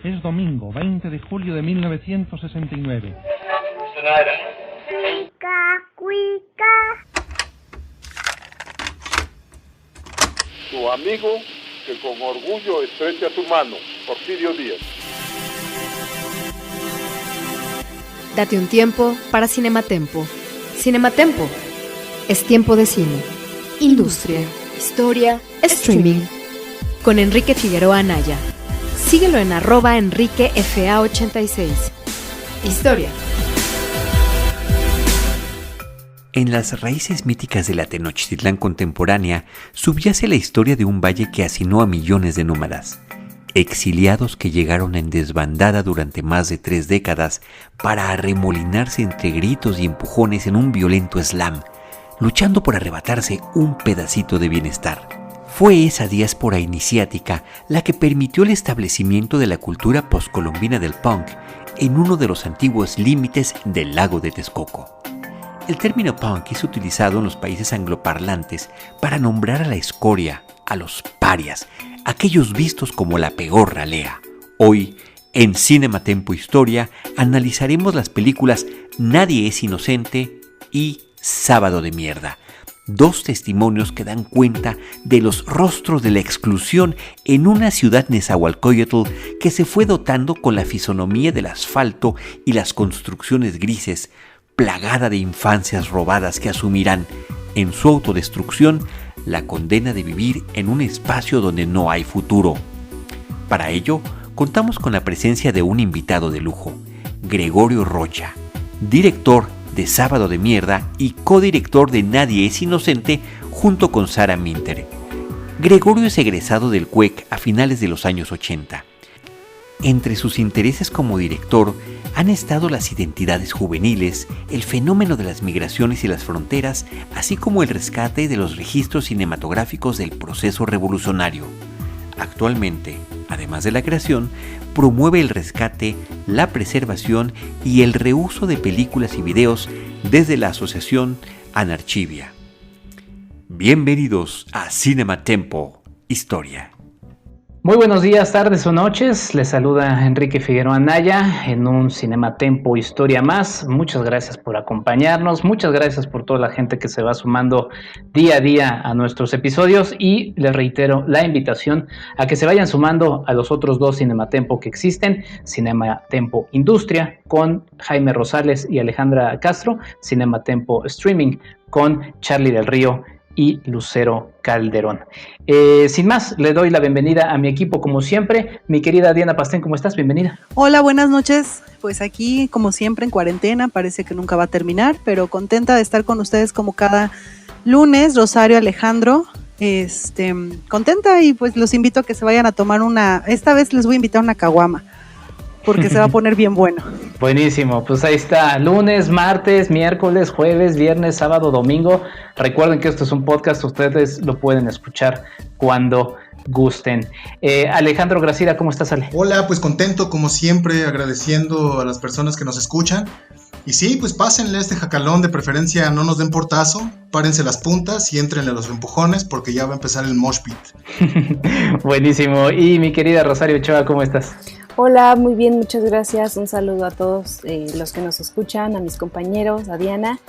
Es domingo, 20 de julio de 1969. Tu amigo que con orgullo estrecha tu mano, Porfirio Díaz. Date un tiempo para Cinematempo. Cinematempo es tiempo de cine, industria, historia, streaming. Con Enrique Figueroa Anaya. Síguelo en @EnriqueFA86. Historia. En las raíces míticas de la Tenochtitlán contemporánea subyace la historia de un valle que hacinó a millones de nómadas, exiliados que llegaron en desbandada durante más de 3 décadas para arremolinarse entre gritos y empujones en un violento slam, luchando por arrebatarse un pedacito de bienestar. Fue esa diáspora iniciática la que permitió el establecimiento de la cultura postcolombina del punk en uno de los antiguos límites del lago de Texcoco. El término punk es utilizado en los países angloparlantes para nombrar a la escoria, a los parias, aquellos vistos como la peor ralea. Hoy, en Cinematempo Historia, analizaremos las películas Nadie es inocente y Sábado de Mierda, 2 testimonios que dan cuenta de los rostros de la exclusión en una ciudad nezahualcóyotl que se fue dotando con la fisonomía del asfalto y las construcciones grises, plagada de infancias robadas que asumirán, en su autodestrucción, la condena de vivir en un espacio donde no hay futuro. Para ello, contamos con la presencia de un invitado de lujo, Gregorio Rocha, director de Sábado de Mierda y codirector de Nadie es Inocente, junto con Sara Minter. Gregorio es egresado del CUEC a finales de los años 80. Entre sus intereses como director han estado las identidades juveniles, el fenómeno de las migraciones y las fronteras, así como el rescate de los registros cinematográficos del proceso revolucionario. Actualmente, además de la creación, promueve el rescate, la preservación y el reuso de películas y videos desde la asociación Anarchivia. Bienvenidos a Cinematempo Historia. Muy buenos días, tardes o noches. Les saluda Enrique Figueroa Anaya en un Cinematempo Historia más. Muchas gracias por acompañarnos, muchas gracias por toda la gente que se va sumando día a día a nuestros episodios y les reitero la invitación a que se vayan sumando a los otros 2 Cinematempo que existen: Cinematempo Industria con Jaime Rosales y Alejandra Castro, Cinematempo Streaming con Charlie del Río y Lucero Calderón. Sin más, le doy la bienvenida a mi equipo como siempre. Mi querida Diana Pastén, ¿cómo estás? Bienvenida. Hola, buenas noches. Pues aquí, como siempre, en cuarentena, parece que nunca va a terminar, pero contenta de estar con ustedes como cada lunes. Rosario, Alejandro, contenta, y pues los invito a que se vayan a tomar esta vez les voy a invitar una caguama, porque se va a poner bien bueno. Buenísimo, pues ahí está, lunes, martes, miércoles, jueves, viernes, sábado, domingo. Recuerden que esto es un podcast, ustedes lo pueden escuchar cuando gusten. Alejandro Gracira, ¿cómo estás, Ale? Hola, pues contento como siempre, agradeciendo a las personas que nos escuchan. Y sí, pues pásenle este jacalón, de preferencia no nos den portazo, párense las puntas y éntrenle a los empujones porque ya va a empezar el mosh pit. Buenísimo, y mi querida Rosario Ochoa, ¿cómo estás? Hola, muy bien, muchas gracias. Un saludo a todos los que nos escuchan, a mis compañeros, a Diana.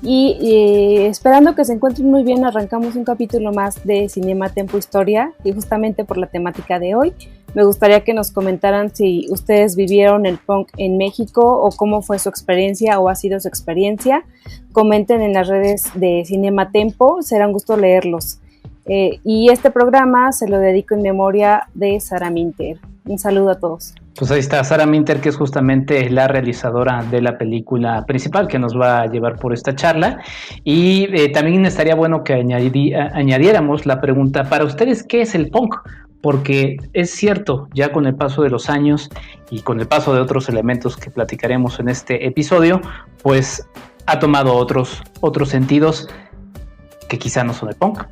Y esperando que se encuentren muy bien, arrancamos un capítulo más de Cinematempo Historia. Y justamente por la temática de hoy, me gustaría que nos comentaran si ustedes vivieron el punk en México o cómo fue su experiencia o ha sido su experiencia. Comenten en las redes de Cinematempo, será un gusto leerlos. Y este programa se lo dedico en memoria de Sara Minter. Un saludo a todos. Pues ahí está Sara Minter, que es justamente la realizadora de la película principal que nos va a llevar por esta charla. Y también estaría bueno que añadiéramos la pregunta: para ustedes, ¿qué es el punk? Porque es cierto, ya con el paso de los años y con el paso de otros elementos que platicaremos en este episodio, pues ha tomado otros sentidos que quizá no son el punk.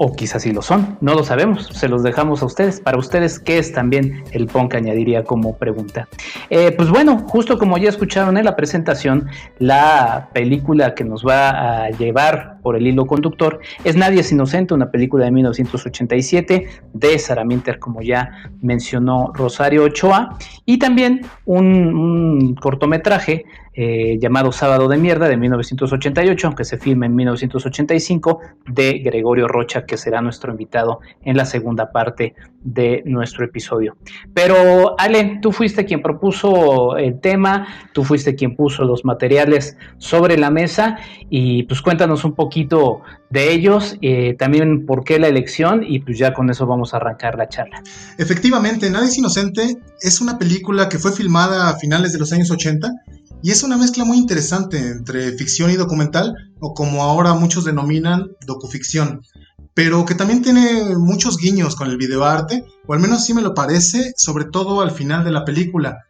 O quizás sí lo son, no lo sabemos, se los dejamos a ustedes. Para ustedes, ¿qué es también el punk? Añadiría como pregunta. Pues bueno, justo como ya escucharon en la presentación, la película que nos va a llevar por el hilo conductor es Nadie es inocente, una película de 1987 de Sarah Minter, como ya mencionó Rosario Ochoa, y también un cortometraje llamado Sábado de Mierda de 1988, aunque se filma en 1985, de Gregorio Rocha, que será nuestro invitado en la segunda parte de nuestro episodio. Pero Ale, tú fuiste quien propuso el tema, tú fuiste quien puso los materiales sobre la mesa y pues cuéntanos un poquito de ellos, también por qué la elección, y pues ya con eso vamos a arrancar la charla. Efectivamente, Nadie es inocente es una película que fue filmada a finales de los años 80 y es una mezcla muy interesante entre ficción y documental, o como ahora muchos denominan, docuficción, pero que también tiene muchos guiños con el videoarte, o al menos así me lo parece, sobre todo al final de la película.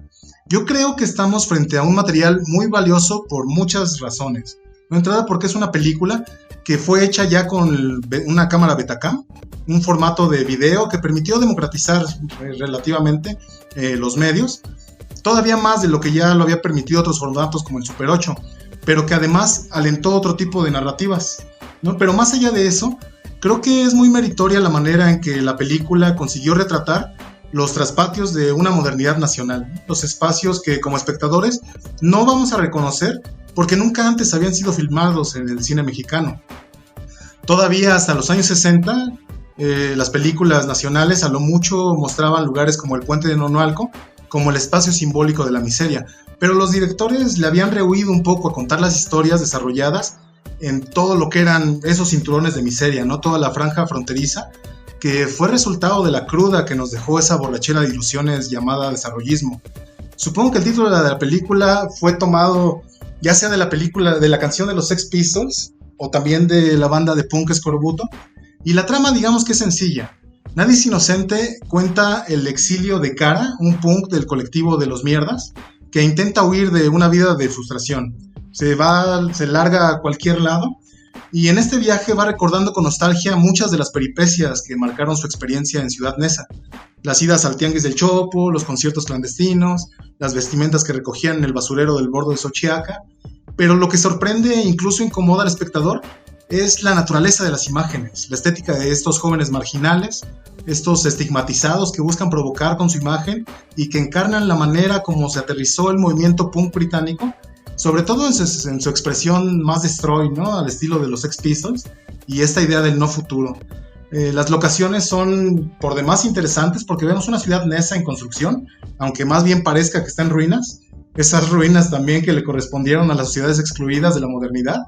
Yo creo que estamos frente a un material muy valioso por muchas razones. De entrada, porque es una película que fue hecha ya con una cámara Betacam, un formato de video que permitió democratizar relativamente los medios, todavía más de lo que ya lo había permitido otros formatos como el Super 8, pero que además alentó otro tipo de narrativas, ¿no? Pero más allá de eso, creo que es muy meritoria la manera en que la película consiguió retratar los traspatios de una modernidad nacional, los espacios que como espectadores no vamos a reconocer porque nunca antes habían sido filmados en el cine mexicano. Todavía hasta los años 60, las películas nacionales a lo mucho mostraban lugares como el Puente de Nonualco como el espacio simbólico de la miseria, pero los directores le habían rehuido un poco a contar las historias desarrolladas en todo lo que eran esos cinturones de miseria, ¿no? Toda la franja fronteriza, que fue resultado de la cruda que nos dejó esa borrachera de ilusiones llamada desarrollismo. Supongo que el título de la película fue tomado ya sea de la película, de la canción de los Sex Pistols, o también de la banda de punk Escorbuto, y la trama digamos que es sencilla. Nadie es inocente cuenta el exilio de Cara, un punk del colectivo de los Mierdas, que intenta huir de una vida de frustración. Se larga a cualquier lado, y en este viaje va recordando con nostalgia muchas de las peripecias que marcaron su experiencia en Ciudad Neza. Las idas al Tianguis del Chopo, los conciertos clandestinos, las vestimentas que recogían en el basurero del bordo de Xochiaca. Pero lo que sorprende e incluso incomoda al espectador es la naturaleza de las imágenes, la estética de estos jóvenes marginales, estos estigmatizados que buscan provocar con su imagen y que encarnan la manera como se aterrizó el movimiento punk británico, sobre todo en su expresión más destroy, ¿no? Al estilo de los Sex Pistols, y esta idea del no futuro. Las locaciones son por demás interesantes porque vemos una ciudad nesa en construcción, aunque más bien parezca que está en ruinas. Esas ruinas también que le correspondieron a las sociedades excluidas de la modernidad,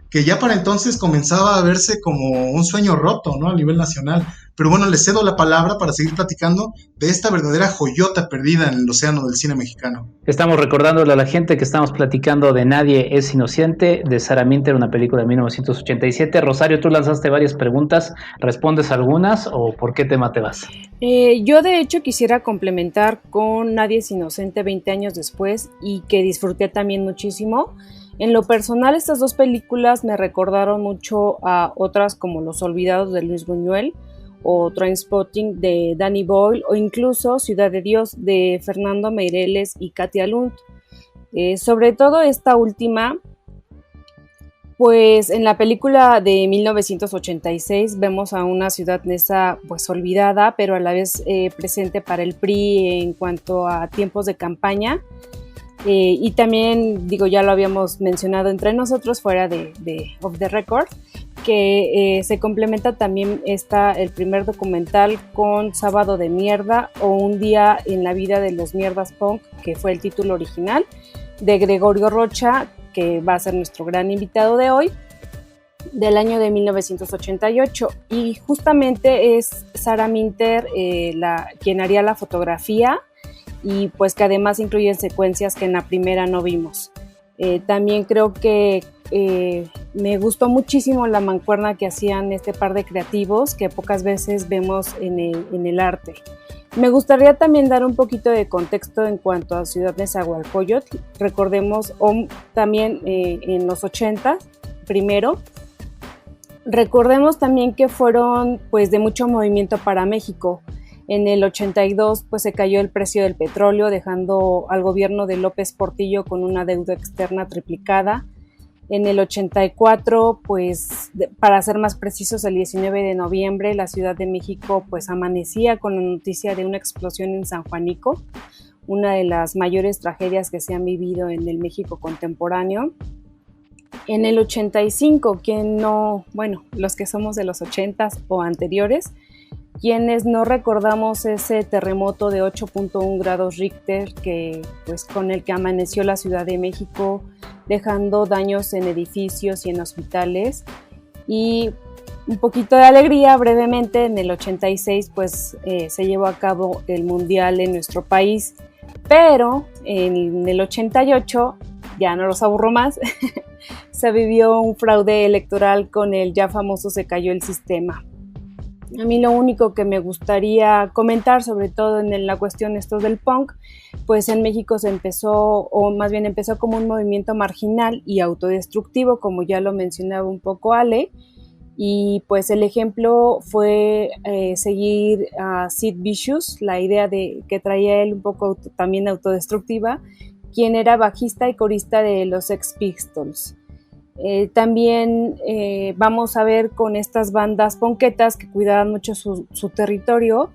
que ya para entonces comenzaba a verse como un sueño roto, ¿no? A nivel nacional. Pero bueno, les cedo la palabra para seguir platicando de esta verdadera joyota perdida en el océano del cine mexicano. Estamos recordándole a la gente que estamos platicando de Nadie es inocente, de Sarah Minter, una película de 1987. Rosario, tú lanzaste varias preguntas, ¿respondes algunas o por qué tema te vas? Yo de hecho quisiera complementar con Nadie es inocente 20 años después, y que disfruté también muchísimo. En lo personal, estas dos películas me recordaron mucho a otras como Los Olvidados de Luis Buñuel, o Trainspotting de Danny Boyle, o incluso Ciudad de Dios de Fernando Meireles y Katia Lund. Sobre todo esta última, pues en la película de 1986 vemos a una ciudad nesa pues olvidada, pero a la vez presente para el PRI en cuanto a tiempos de campaña. Y también, digo, ya lo habíamos mencionado entre nosotros fuera de Off the Record, que se complementa también el primer documental con Sábado de Mierda, o Un día en la vida de los Mierdas Punk, que fue el título original, de Gregorio Rocha, que va a ser nuestro gran invitado de hoy, del año de 1988. Y justamente es Sarah Minter quien haría la fotografía, y pues que además incluyen secuencias que en la primera no vimos. También creo que me gustó muchísimo la mancuerna que hacían este par de creativos que pocas veces vemos en el arte. Me gustaría también dar un poquito de contexto en cuanto a Ciudad Nezahualcóyotl. Recordemos también en los 80 primero. Recordemos también que fueron pues de mucho movimiento para México. En el 82 pues se cayó el precio del petróleo, dejando al gobierno de López Portillo con una deuda externa triplicada. En el 84, pues para ser más precisos, el 19 de noviembre, la Ciudad de México pues amanecía con la noticia de una explosión en San Juanico, una de las mayores tragedias que se han vivido en el México contemporáneo. En el 85, los que somos de los 80s o anteriores, quienes no recordamos ese terremoto de 8.1 grados Richter con el que amaneció la Ciudad de México, dejando daños en edificios y en hospitales. Y un poquito de alegría, brevemente, en el 86 se llevó a cabo el Mundial en nuestro país, pero en el 88, ya no los aburro más, se vivió un fraude electoral con el ya famoso Se Cayó el Sistema. A mí lo único que me gustaría comentar, sobre todo en la cuestión del punk, pues en México empezó como un movimiento marginal y autodestructivo, como ya lo mencionaba un poco Ale, y pues el ejemplo fue seguir a Sid Vicious, la idea que traía él un poco también autodestructiva, quien era bajista y corista de los Sex Pistols. También vamos a ver con estas bandas punketas que cuidaban mucho su territorio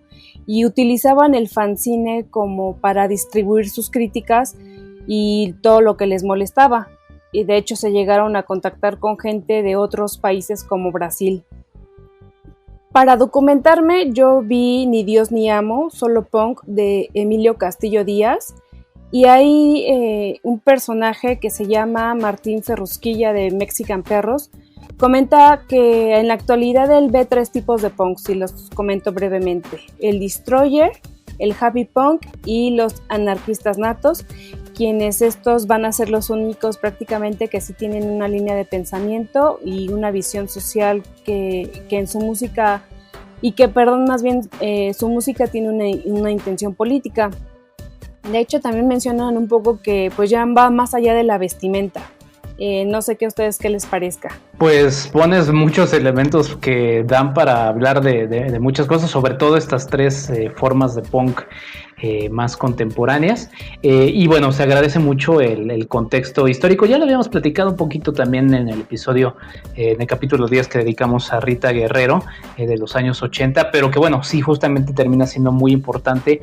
y utilizaban el fanzine como para distribuir sus críticas y todo lo que les molestaba. Y de hecho se llegaron a contactar con gente de otros países como Brasil. Para documentarme, yo vi Ni Dios ni Amo, solo punk, de Emilio Castillo Díaz. Y hay un personaje que se llama Martín Ferrusquilla de Mexican Perros. Comenta que en la actualidad él ve 3 tipos de punks, y los comento brevemente: el destroyer, el happy punk y los anarquistas natos, quienes estos van a ser los únicos prácticamente que sí tienen una línea de pensamiento y una visión social que en su música, su música tiene una intención política. De hecho, también mencionan un poco que pues ya va más allá de la vestimenta. No sé qué a ustedes qué les parezca. Pues pones muchos elementos que dan para hablar de muchas cosas, sobre todo estas 3 formas de punk más contemporáneas. Y bueno, se agradece mucho el contexto histórico. Ya lo habíamos platicado un poquito también en el episodio, en el capítulo 10 que dedicamos a Rita Guerrero, de los años 80, pero que bueno, sí, justamente termina siendo muy importante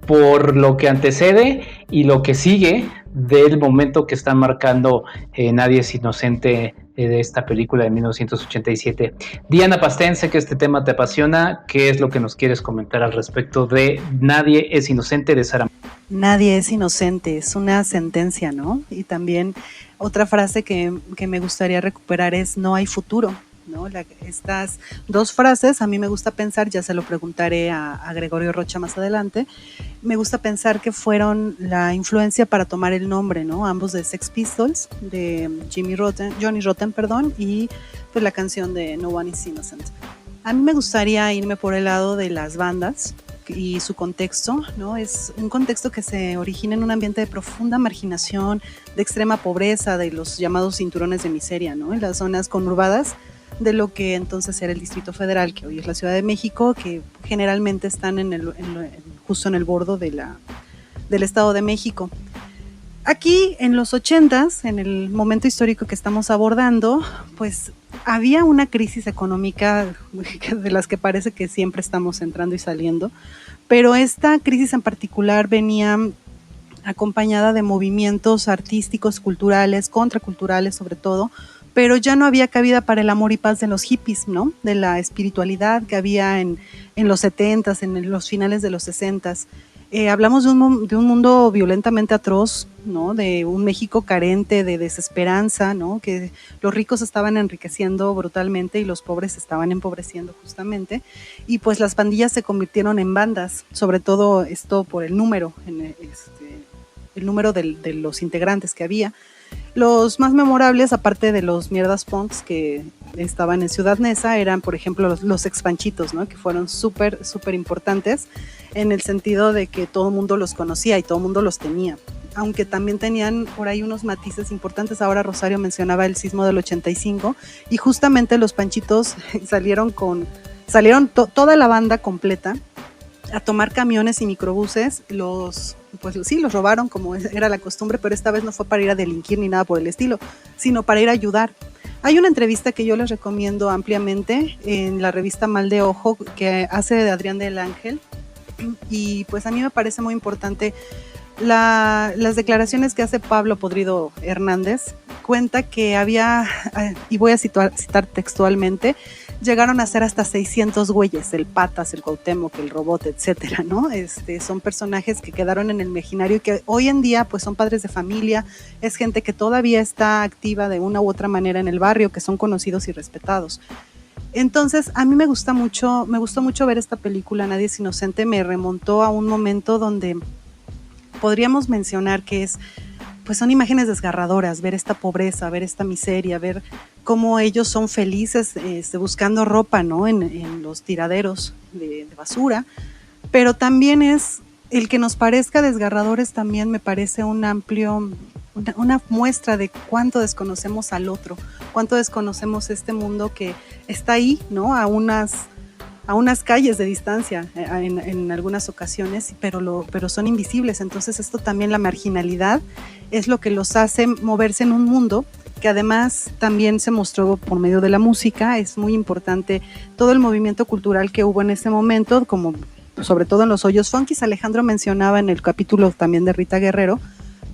por lo que antecede y lo que sigue del momento que están marcando Nadie es Inocente, de esta película de 1987. Diana Pastén, sé que este tema te apasiona. ¿Qué es lo que nos quieres comentar al respecto de Nadie es Inocente de Saramago? Nadie es inocente, es una sentencia, ¿no? Y también otra frase que me gustaría recuperar es: no hay futuro, ¿no? Estas 2 frases, a mí me gusta pensar, ya se lo preguntaré a Gregorio Rocha más adelante, me gusta pensar que fueron la influencia para tomar el nombre, ¿no? Ambos de Sex Pistols, de Johnny Rotten, y pues la canción de No One is Innocent. A mí me gustaría irme por el lado de las bandas y su contexto, ¿no? Es un contexto que se origina en un ambiente de profunda marginación, de extrema pobreza, de los llamados cinturones de miseria, ¿no? En las zonas conurbadas de lo que entonces era el Distrito Federal, que hoy es la Ciudad de México, que generalmente están justo en el borde del Estado de México. Aquí en los 80s, en el momento histórico que estamos abordando, pues había una crisis económica de las que parece que siempre estamos entrando y saliendo, pero esta crisis en particular venía acompañada de movimientos artísticos, culturales, contraculturales sobre todo, pero ya no había cabida para el amor y paz de los hippies, ¿no? De la espiritualidad que había en los 70s, en los finales de los 60s. Hablamos de un mundo violentamente atroz, ¿no? De un México carente, de desesperanza, ¿no? Que los ricos estaban enriqueciendo brutalmente y los pobres estaban empobreciendo justamente. Y pues las pandillas se convirtieron en bandas, sobre todo esto por el número, el número de los integrantes que había. Los más memorables, aparte de los mierdas punks que estaban en Ciudad Neza, eran, por ejemplo, los Expanchitos, ¿no? Que fueron súper, súper importantes en el sentido de que todo el mundo los conocía y todo el mundo los tenía. Aunque también tenían por ahí unos matices importantes. Ahora Rosario mencionaba el sismo del 85 y justamente los Panchitos salieron toda la banda completa a tomar camiones y microbuses, los pues sí, los robaron como era la costumbre, pero esta vez no fue para ir a delinquir ni nada por el estilo, sino para ir a ayudar. Hay una entrevista que yo les recomiendo ampliamente en la revista Mal de Ojo que hace de Adrián del Ángel, y pues a mí me parece muy importante las declaraciones que hace Pablo Podrido Hernández. Cuenta que había, y voy a citar textualmente, llegaron a ser hasta 600 güeyes, el Patas, el Cuauhtémoc, el Robot, etcétera, ¿no? Son personajes que quedaron en el imaginario y que hoy en día pues son padres de familia, es gente que todavía está activa de una u otra manera en el barrio, que son conocidos y respetados. Entonces, a mí me gustó mucho ver esta película, Nadie es Inocente. Me remontó a un momento donde podríamos mencionar que pues son imágenes desgarradoras, ver esta pobreza, ver esta miseria, ver cómo ellos son felices buscando ropa, ¿no? En los tiraderos de basura, pero también es el que nos parezca desgarradores, también me parece una muestra de cuánto desconocemos al otro, cuánto desconocemos este mundo que está ahí, ¿no? A unas calles de distancia en algunas ocasiones, pero son invisibles. Entonces esto también, la marginalidad, es lo que los hace moverse en un mundo que además también se mostró por medio de la música. Es muy importante todo el movimiento cultural que hubo en ese momento, como sobre todo en los hoyos funkis. Alejandro mencionaba en el capítulo también de Rita Guerrero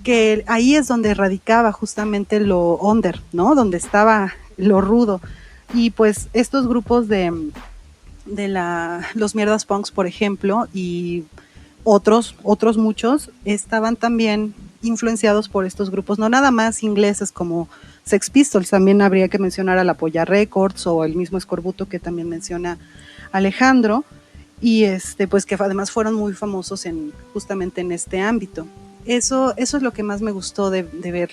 que ahí es donde radicaba justamente lo under, ¿no? Donde estaba lo rudo. Y pues estos grupos de los mierdas punks, por ejemplo, y otros muchos, estaban también influenciados por estos grupos, no nada más ingleses como Sex Pistols, también habría que mencionar a la Polla Records o el mismo Escorbuto que también menciona Alejandro, y pues que además fueron muy famosos justamente en este ámbito. Eso es lo que más me gustó de ver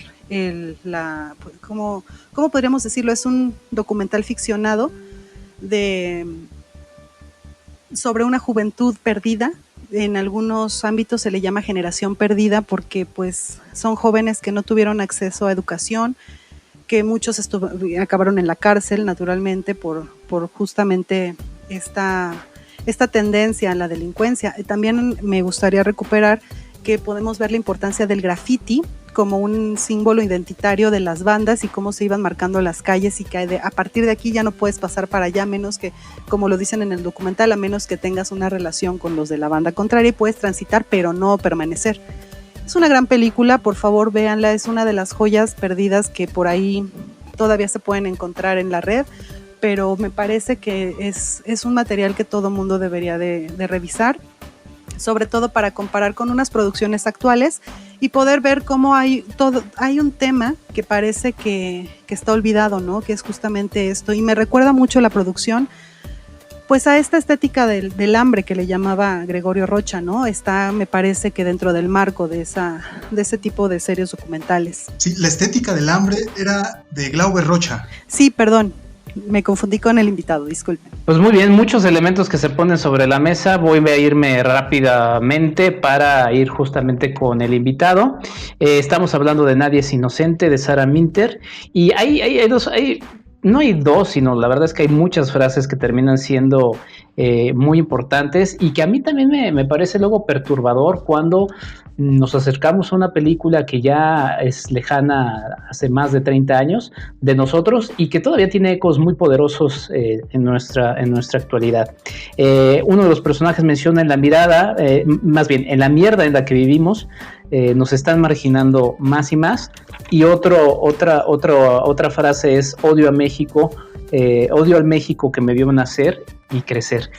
¿cómo podríamos decirlo? Es un documental ficcionado sobre una juventud perdida. En algunos ámbitos se le llama generación perdida porque pues son jóvenes que no tuvieron acceso a educación, que muchos acabaron en la cárcel naturalmente por justamente esta tendencia a la delincuencia. También me gustaría recuperar que podemos ver la importancia del graffiti como un símbolo identitario de las bandas y cómo se iban marcando las calles, y que a partir de aquí ya no puedes pasar para allá, menos que, como lo dicen en el documental, a menos que tengas una relación con los de la banda contraria, y puedes transitar pero no permanecer. Es una gran película, por favor véanla, es una de las joyas perdidas que por ahí todavía se pueden encontrar en la red, pero me parece que es un material que todo mundo debería de revisar, sobre todo para comparar con unas producciones actuales y poder ver cómo hay un tema que parece que está olvidado, ¿no? Que es justamente esto, y me recuerda mucho la producción pues a esta estética del hambre que le llamaba Gregorio Rocha, ¿no? Está, me parece que dentro del marco de ese tipo de series documentales. Sí, la estética del hambre era de Glauber Rocha. Sí, perdón, me confundí con el invitado, disculpen. Pues muy bien, muchos elementos que se ponen sobre la mesa. Voy a irme rápidamente para ir justamente con el invitado. Estamos hablando de Nadie es Inocente, de Sarah Minter, y no hay dos, sino la verdad es que hay muchas frases que terminan siendo muy importantes, y que a mí también me parece luego perturbador cuando nos acercamos a una película que ya es lejana hace más de 30 años de nosotros y que todavía tiene ecos muy poderosos en nuestra actualidad. Uno de los personajes menciona en la mirada, más bien en la mierda en la que vivimos, nos están marginando más y más. Y otra frase es: odio a México, odio al México que me vio nacer y crecer.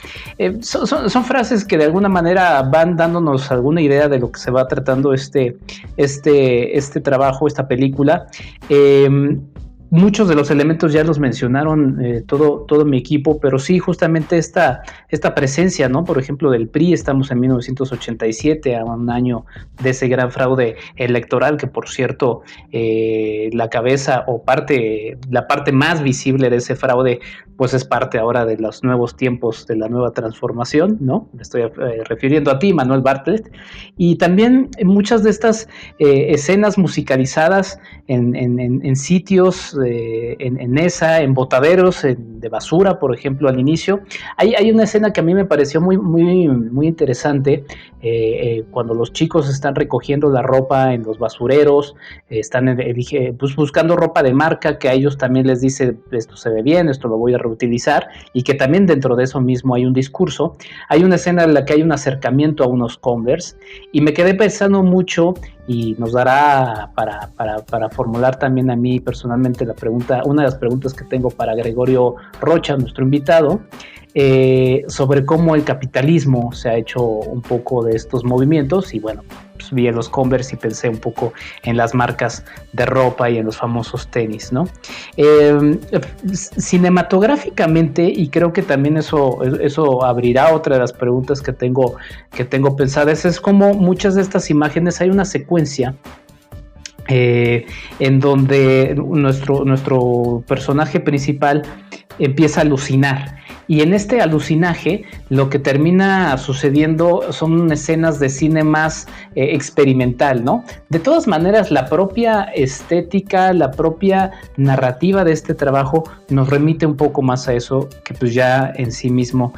Son frases que de alguna manera van dándonos alguna idea de lo que se va tratando este trabajo, esta película. Muchos de los elementos ya los mencionaron todo mi equipo, pero sí, justamente esta presencia, ¿no? Por ejemplo, del PRI, estamos en 1987, a un año de ese gran fraude electoral, que por cierto, la cabeza o la parte más visible de ese fraude, pues es parte ahora de los nuevos tiempos, de la nueva transformación, ¿no? Me estoy refiriendo a ti, Manuel Bartlett, y también muchas de estas escenas musicalizadas en sitios en esa, en botaderos de basura, por ejemplo, al inicio. Hay una escena que a mí me pareció muy, muy, muy interesante, cuando los chicos están recogiendo la ropa en los basureros, están pues buscando ropa de marca, que a ellos también les dice, esto se ve bien, esto lo voy a reutilizar, y que también dentro de eso mismo hay un discurso. Hay una escena en la que hay un acercamiento a unos Converse, y me quedé pensando mucho, y nos dará para formular también a mí personalmente la pregunta, una de las preguntas que tengo para Gregorio Rocha, nuestro invitado, sobre cómo el capitalismo se ha hecho un poco de estos movimientos. Y bueno, pues vi en los Converse y pensé un poco en las marcas de ropa y en los famosos tenis, ¿no? Cinematográficamente, y creo que también eso abrirá otra de las preguntas que tengo pensadas, es como muchas de estas imágenes hay una secuencia en donde nuestro personaje principal empieza a alucinar. Y en este alucinaje lo que termina sucediendo son escenas de cine más experimental, ¿no? De todas maneras, la propia estética, la propia narrativa de este trabajo nos remite un poco más a eso, que pues ya en sí mismo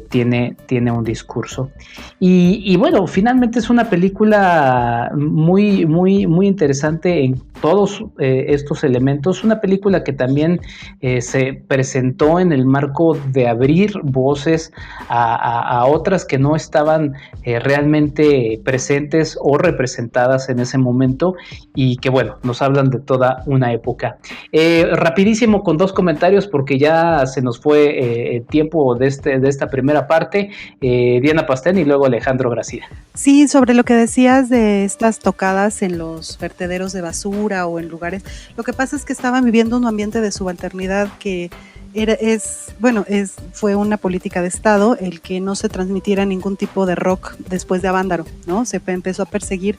tiene un discurso. Y bueno, finalmente es una película muy, muy, muy interesante en todos estos elementos. Una película que también se presentó en el marco de abrir voces a otras que no estaban realmente presentes o representadas en ese momento, y que bueno, nos hablan de toda una época. Rapidísimo con 2 comentarios porque ya se nos fue el tiempo de esta primera parte. Diana Pastén y luego Alejandro Gracia. Sí, sobre lo que decías de estas tocadas en los vertederos de basura o en lugares, lo que pasa es que estaban viviendo un ambiente de subalternidad que fue una política de Estado el que no se transmitiera ningún tipo de rock después de Avándaro, ¿no? Se empezó a perseguir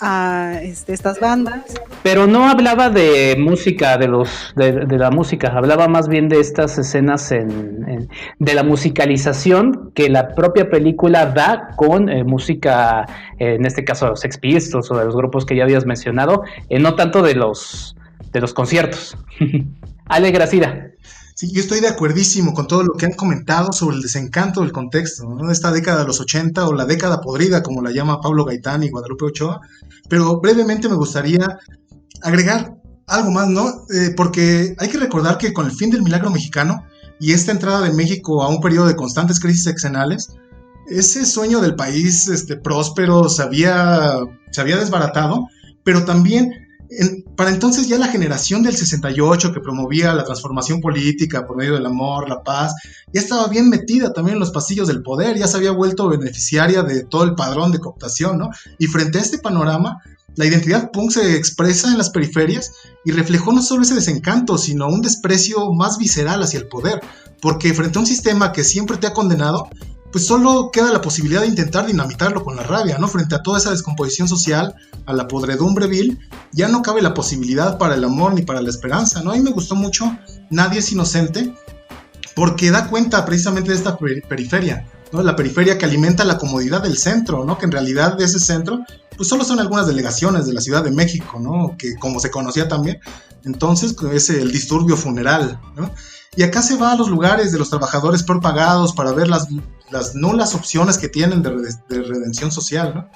a estas bandas. Pero no hablaba de música, de la música, hablaba más bien de estas escenas de la musicalización que la propia película da con música, en este caso de los Sex Pistols o de los grupos que ya habías mencionado, no tanto de los conciertos. Ale Gracida. Sí, yo estoy de acuerdísimo con todo lo que han comentado sobre el desencanto del contexto, ¿no? Esta década de los 80 o la década podrida, como la llama Pablo Gaitán y Guadalupe Ochoa, pero brevemente me gustaría agregar algo más, ¿no? Porque hay que recordar que con el fin del milagro mexicano y esta entrada de México a un periodo de constantes crisis sexenales, ese sueño del país próspero se había desbaratado, pero también para entonces ya la generación del 68 que promovía la transformación política por medio del amor, la paz, ya estaba bien metida también en los pasillos del poder, ya se había vuelto beneficiaria de todo el padrón de cooptación, ¿no? Y frente a este panorama, la identidad punk se expresa en las periferias y reflejó no solo ese desencanto, sino un desprecio más visceral hacia el poder, porque frente a un sistema que siempre te ha condenado, pues solo queda la posibilidad de intentar dinamitarlo con la rabia, ¿no? Frente a toda esa descomposición social, a la podredumbre vil, ya no cabe la posibilidad para el amor ni para la esperanza, ¿no? A mí me gustó mucho Nadie es Inocente, porque da cuenta precisamente de esta periferia, ¿no? La periferia que alimenta la comodidad del centro, ¿no? Que en realidad de ese centro, pues solo son algunas delegaciones de la Ciudad de México, ¿no? Que como se conocía también, entonces es el disturbio funeral, ¿no? Y acá se va a los lugares de los trabajadores peor pagados para ver las nulas opciones que tienen de redención social, ¿no?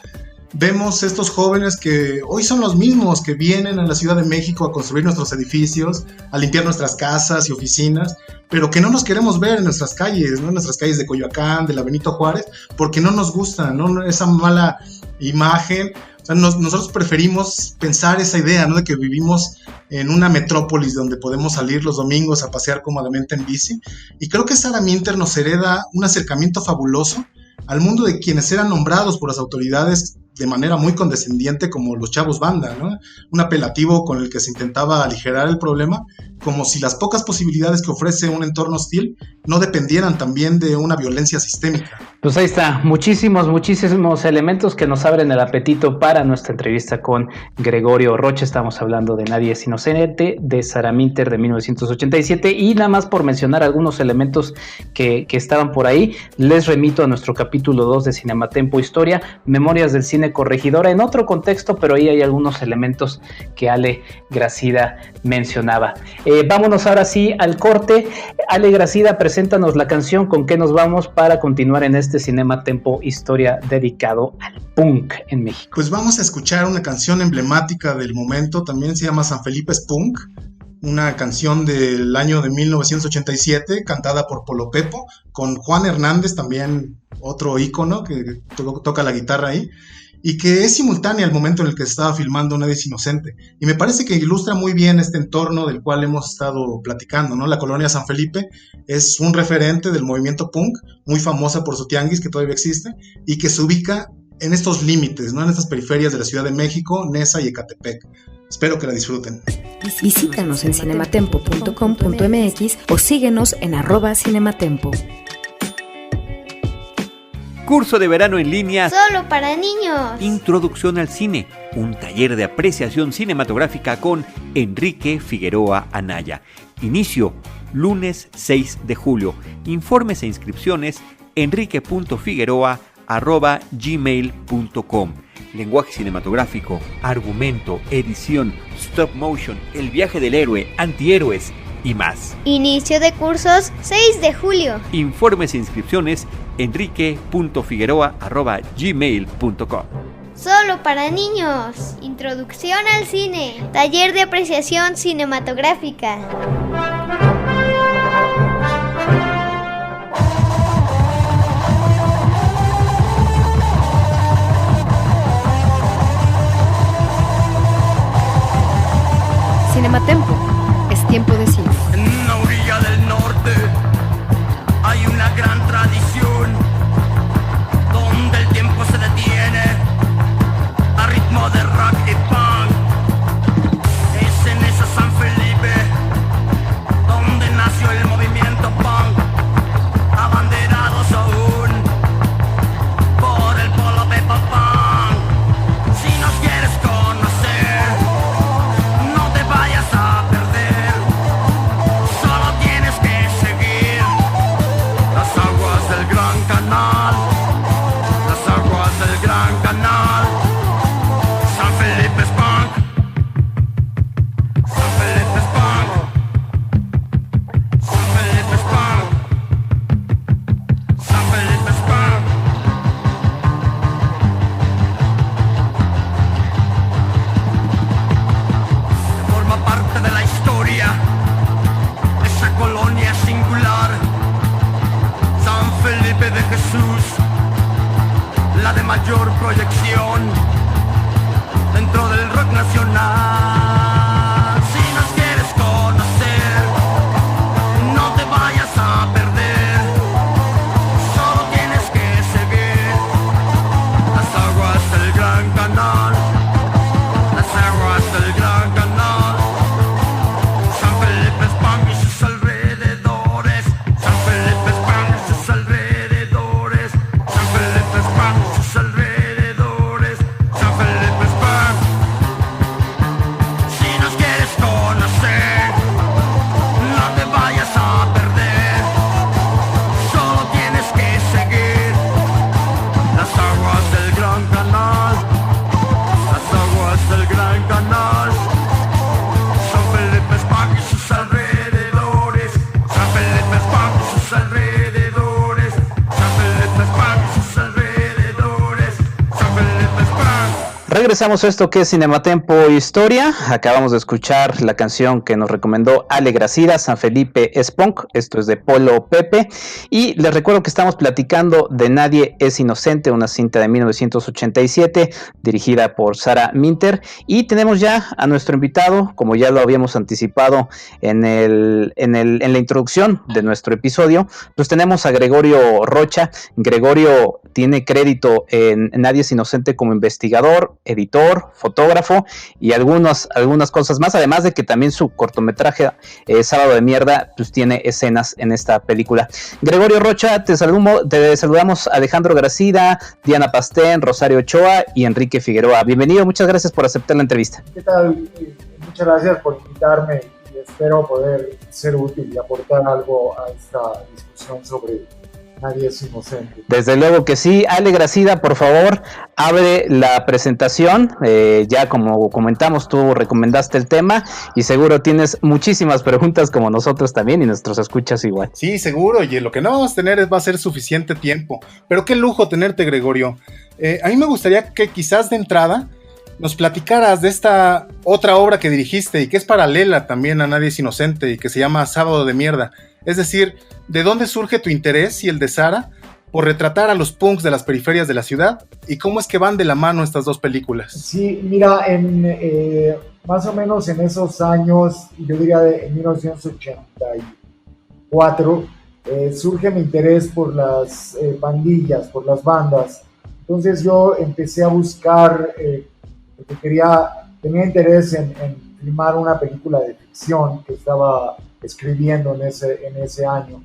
Vemos estos jóvenes que hoy son los mismos que vienen a la Ciudad de México a construir nuestros edificios, a limpiar nuestras casas y oficinas, pero que no nos queremos ver en nuestras calles, ¿no? En nuestras calles de Coyoacán, de la Benito Juárez, porque no nos gusta, ¿no? Esa mala imagen. O sea, nosotros preferimos pensar esa idea, ¿no? De que vivimos en una metrópolis donde podemos salir los domingos a pasear cómodamente en bici. Y creo que Sara Minter nos hereda un acercamiento fabuloso al mundo de quienes eran nombrados por las autoridades de manera muy condescendiente como los chavos banda, ¿no? Un apelativo con el que se intentaba aligerar el problema, como si las pocas posibilidades que ofrece un entorno hostil no dependieran también de una violencia sistémica. Pues ahí está, muchísimos elementos que nos abren el apetito para nuestra entrevista con Gregorio Rocha. Estamos hablando de Nadie es Inocente, de Sara Minter de 1987, y nada más por mencionar algunos elementos que estaban por ahí, les remito a nuestro capítulo 2 de Cinematempo Historia, Memorias del Cine Cine Corregidora en otro contexto, pero ahí hay algunos elementos que Ale Gracida mencionaba. Vámonos ahora sí al corte. Ale Gracida, preséntanos la canción con que nos vamos para continuar en este Cinema Tempo Historia dedicado al punk en México. Pues vamos a escuchar una canción emblemática del momento, también se llama San Felipe es Punk, una canción del año de 1987, cantada por Polo Pepo, con Juan Hernández, también otro ícono que toca la guitarra ahí, y que es simultánea al momento en el que se estaba filmando Nadie es Inocente. Y me parece que ilustra muy bien este entorno del cual hemos estado platicando, ¿no? La colonia San Felipe es un referente del movimiento punk, muy famosa por su tianguis, que todavía existe, y que se ubica en estos límites, ¿no? En estas periferias de la Ciudad de México, Nesa y Ecatepec. Espero que la disfruten. Visítanos en cinematempo.com.mx o síguenos en @cinematempo. Curso de verano en línea Solo para niños. Introducción al cine, un taller de apreciación cinematográfica con Enrique Figueroa Anaya. Inicio lunes 6 de julio. Informes e inscripciones enrique.figueroa@gmail.com. Lenguaje cinematográfico, argumento, edición, stop motion, el viaje del héroe, antihéroes y más. Inicio de cursos 6 de julio. Informes e inscripciones enrique.figueroa@gmail.com. Solo para niños. Introducción al cine. Taller de apreciación cinematográfica. Cinematempo. Es tiempo de cine. En una orilla del norte hay una gran tradición donde el tiempo se detiene a ritmo de rock y punk. Es en esa San Felipe donde nació el movimiento punk, abanderados aún por el Polo Pepo Punk. Si nos quieres conocer, no te vayas a perder, solo tienes que seguir las aguas del Gran Canal, las aguas del Gran Canal. San Felipe es punk, San Felipe es punk, San Felipe es punk, San Felipe es punk. Forma parte de la historia, esa colonia singular, San Felipe de Jesús, la de mayor proyección dentro del rock nacional. Si nos quieres conocer, no te vayas a perder, solo tienes que seguir las aguas del Gran Canal, las aguas del Gran Canal. San Felipe es punk y sus alrededores, San Felipe es punk y sus alrededores, San Felipe es punk y sus alrededores, San Felipe es punk. Si nos quieres conocer, no te vayas a perder, solo tienes que seguir las aguas del Gran Canal, las aguas del Gran Canal. San Felipe es punk y sus alrededores, San Felipe es punk y sus alrededores, San Felipe es punk y sus alrededores, San Felipe es punk. Regresamos a esto que es Cinematempo Historia. Acabamos de escuchar la canción que nos recomendó Ale Gracida, San Felipe es Punk. Esto es de Polo Pepe. Y les recuerdo que estamos platicando de Nadie es Inocente, una cinta de 1987 dirigida por Sara Minter. Y tenemos ya a nuestro invitado, como ya lo habíamos anticipado en la introducción de nuestro episodio, pues tenemos a Gregorio Rocha. Gregorio tiene crédito en Nadie es Inocente como investigador, editor, fotógrafo y algunas cosas más, además de que también su cortometraje Sábado de Mierda pues tiene escenas en esta película. Gregorio Rocha, te saludamos Alejandro Gracida, Diana Pastén, Rosario Ochoa y Enrique Figueroa. Bienvenido, muchas gracias por aceptar la entrevista. ¿Qué tal? Muchas gracias por invitarme y espero poder ser útil y aportar algo a esta discusión sobre Nadie es inocente. Desde luego que sí. Ale Gracida, por favor, abre la presentación. Ya como comentamos, tú recomendaste el tema y seguro tienes muchísimas preguntas como nosotros también y nuestros escuchas igual. Sí, seguro, y lo que no vamos a tener va a ser suficiente tiempo. Pero qué lujo tenerte, Gregorio. A mí me gustaría que quizás de entrada nos platicaras de esta otra obra que dirigiste y que es paralela también a Nadie es Inocente y que se llama Sábado de Mierda. Es decir, ¿de dónde surge tu interés y el de Sara por retratar a los punks de las periferias de la ciudad? ¿Y cómo es que van de la mano estas dos películas? Sí, mira, más o menos en esos años, yo diría en 1984, surge mi interés por las pandillas, por las bandas. Entonces yo empecé a buscar, porque tenía interés en filmar una película de ficción que estaba escribiendo en ese año.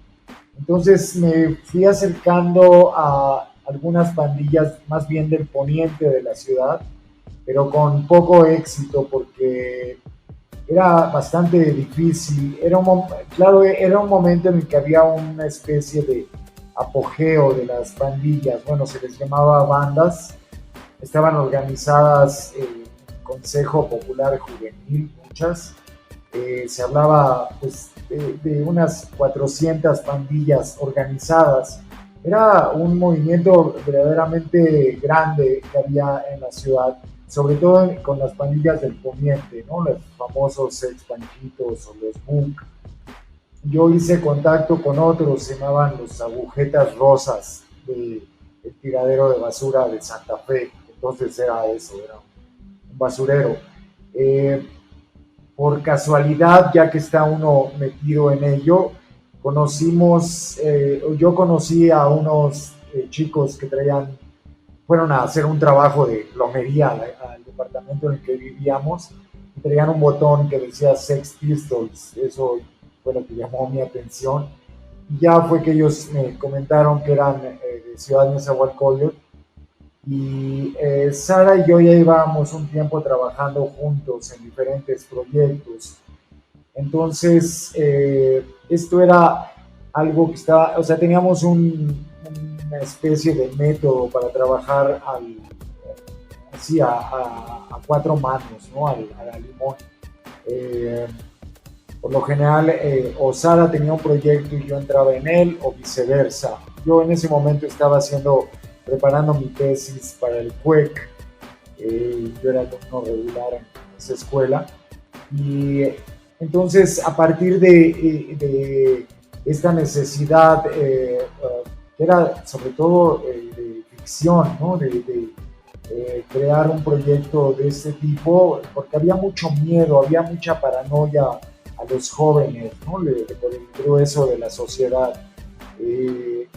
Entonces me fui acercando a algunas pandillas más bien del poniente de la ciudad, pero con poco éxito porque era bastante difícil. Era un momento en el que había una especie de apogeo de las pandillas. Bueno, se les llamaba bandas. Estaban organizadas en Consejo Popular Juvenil, muchas. Se hablaba pues, de unas 400 pandillas organizadas. Era un movimiento verdaderamente grande que había en la ciudad, sobre todo con las pandillas del poniente, ¿no? Los famosos ex Panchitos o los Bunk. Yo hice contacto con otros, se llamaban los Agujetas Rosas del tiradero de basura de Santa Fe. Entonces era eso, era un basurero. Por casualidad, ya que está uno metido en ello, yo conocí a unos chicos que fueron a hacer un trabajo de plomería al departamento en el que vivíamos, y traían un botón que decía Sex Pistols. Eso fue lo que llamó mi atención, y ya fue que ellos me comentaron que eran de Ciudad Nezahualcóyotl, y Sara y yo ya llevábamos un tiempo trabajando juntos en diferentes proyectos. Entonces esto era algo que teníamos una especie de método para trabajar así a cuatro manos, ¿no? Al limón. Por lo general, o Sara tenía un proyecto y yo entraba en él, o viceversa. Yo en ese momento estaba preparando mi tesis para el CUEC. Yo era alumno regular en esa escuela. Y entonces, a partir de esta necesidad, que era sobre todo de ficción, ¿no? De crear un proyecto de este tipo, porque había mucho miedo, había mucha paranoia a los jóvenes, ¿no? Por el grueso de la sociedad. Y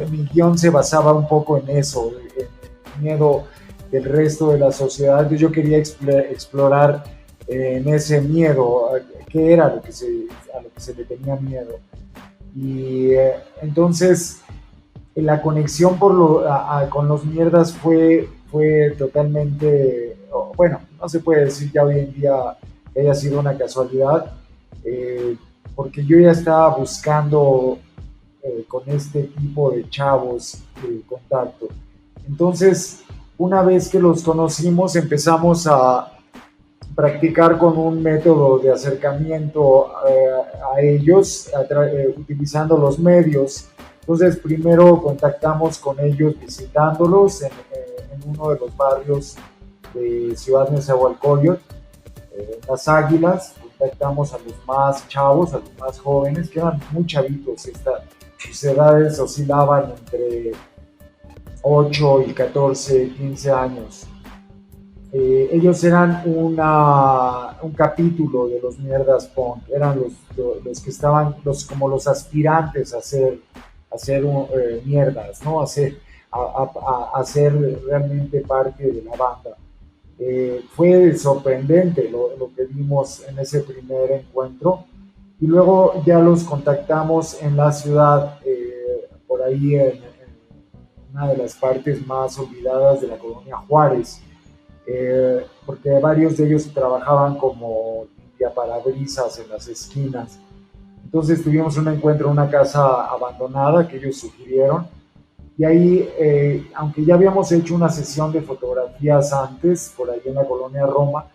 mi guión se basaba un poco en eso, en el miedo del resto de la sociedad. Yo quería explorar en ese miedo qué era a lo que se le tenía miedo. Y entonces la conexión con los mierdas fue totalmente, bueno, no se puede decir ya hoy en día que haya sido una casualidad, porque yo ya estaba buscando con este tipo de chavos contacto. Entonces, una vez que los conocimos, empezamos a practicar con un método de acercamiento a ellos, utilizando los medios. Entonces, primero contactamos con ellos visitándolos en uno de los barrios de Ciudad Nezahualcóyotl, Las Águilas. Contactamos a los más chavos, a los más jóvenes, que eran muy chavitos. Sus edades oscilaban entre 8 y 14, 15 años. Ellos eran un capítulo de los mierdas punk, eran los que estaban como los aspirantes a ser mierdas, ¿no? A ser realmente parte de la banda. Fue sorprendente lo que vimos en ese primer encuentro, y luego ya los contactamos en la ciudad, por ahí en una de las partes más olvidadas de la colonia Juárez, porque varios de ellos trabajaban como limpiaparabrisas en las esquinas. Entonces tuvimos un encuentro en una casa abandonada que ellos sugirieron. Y ahí, aunque ya habíamos hecho una sesión de fotografías antes, por ahí en la colonia Roma,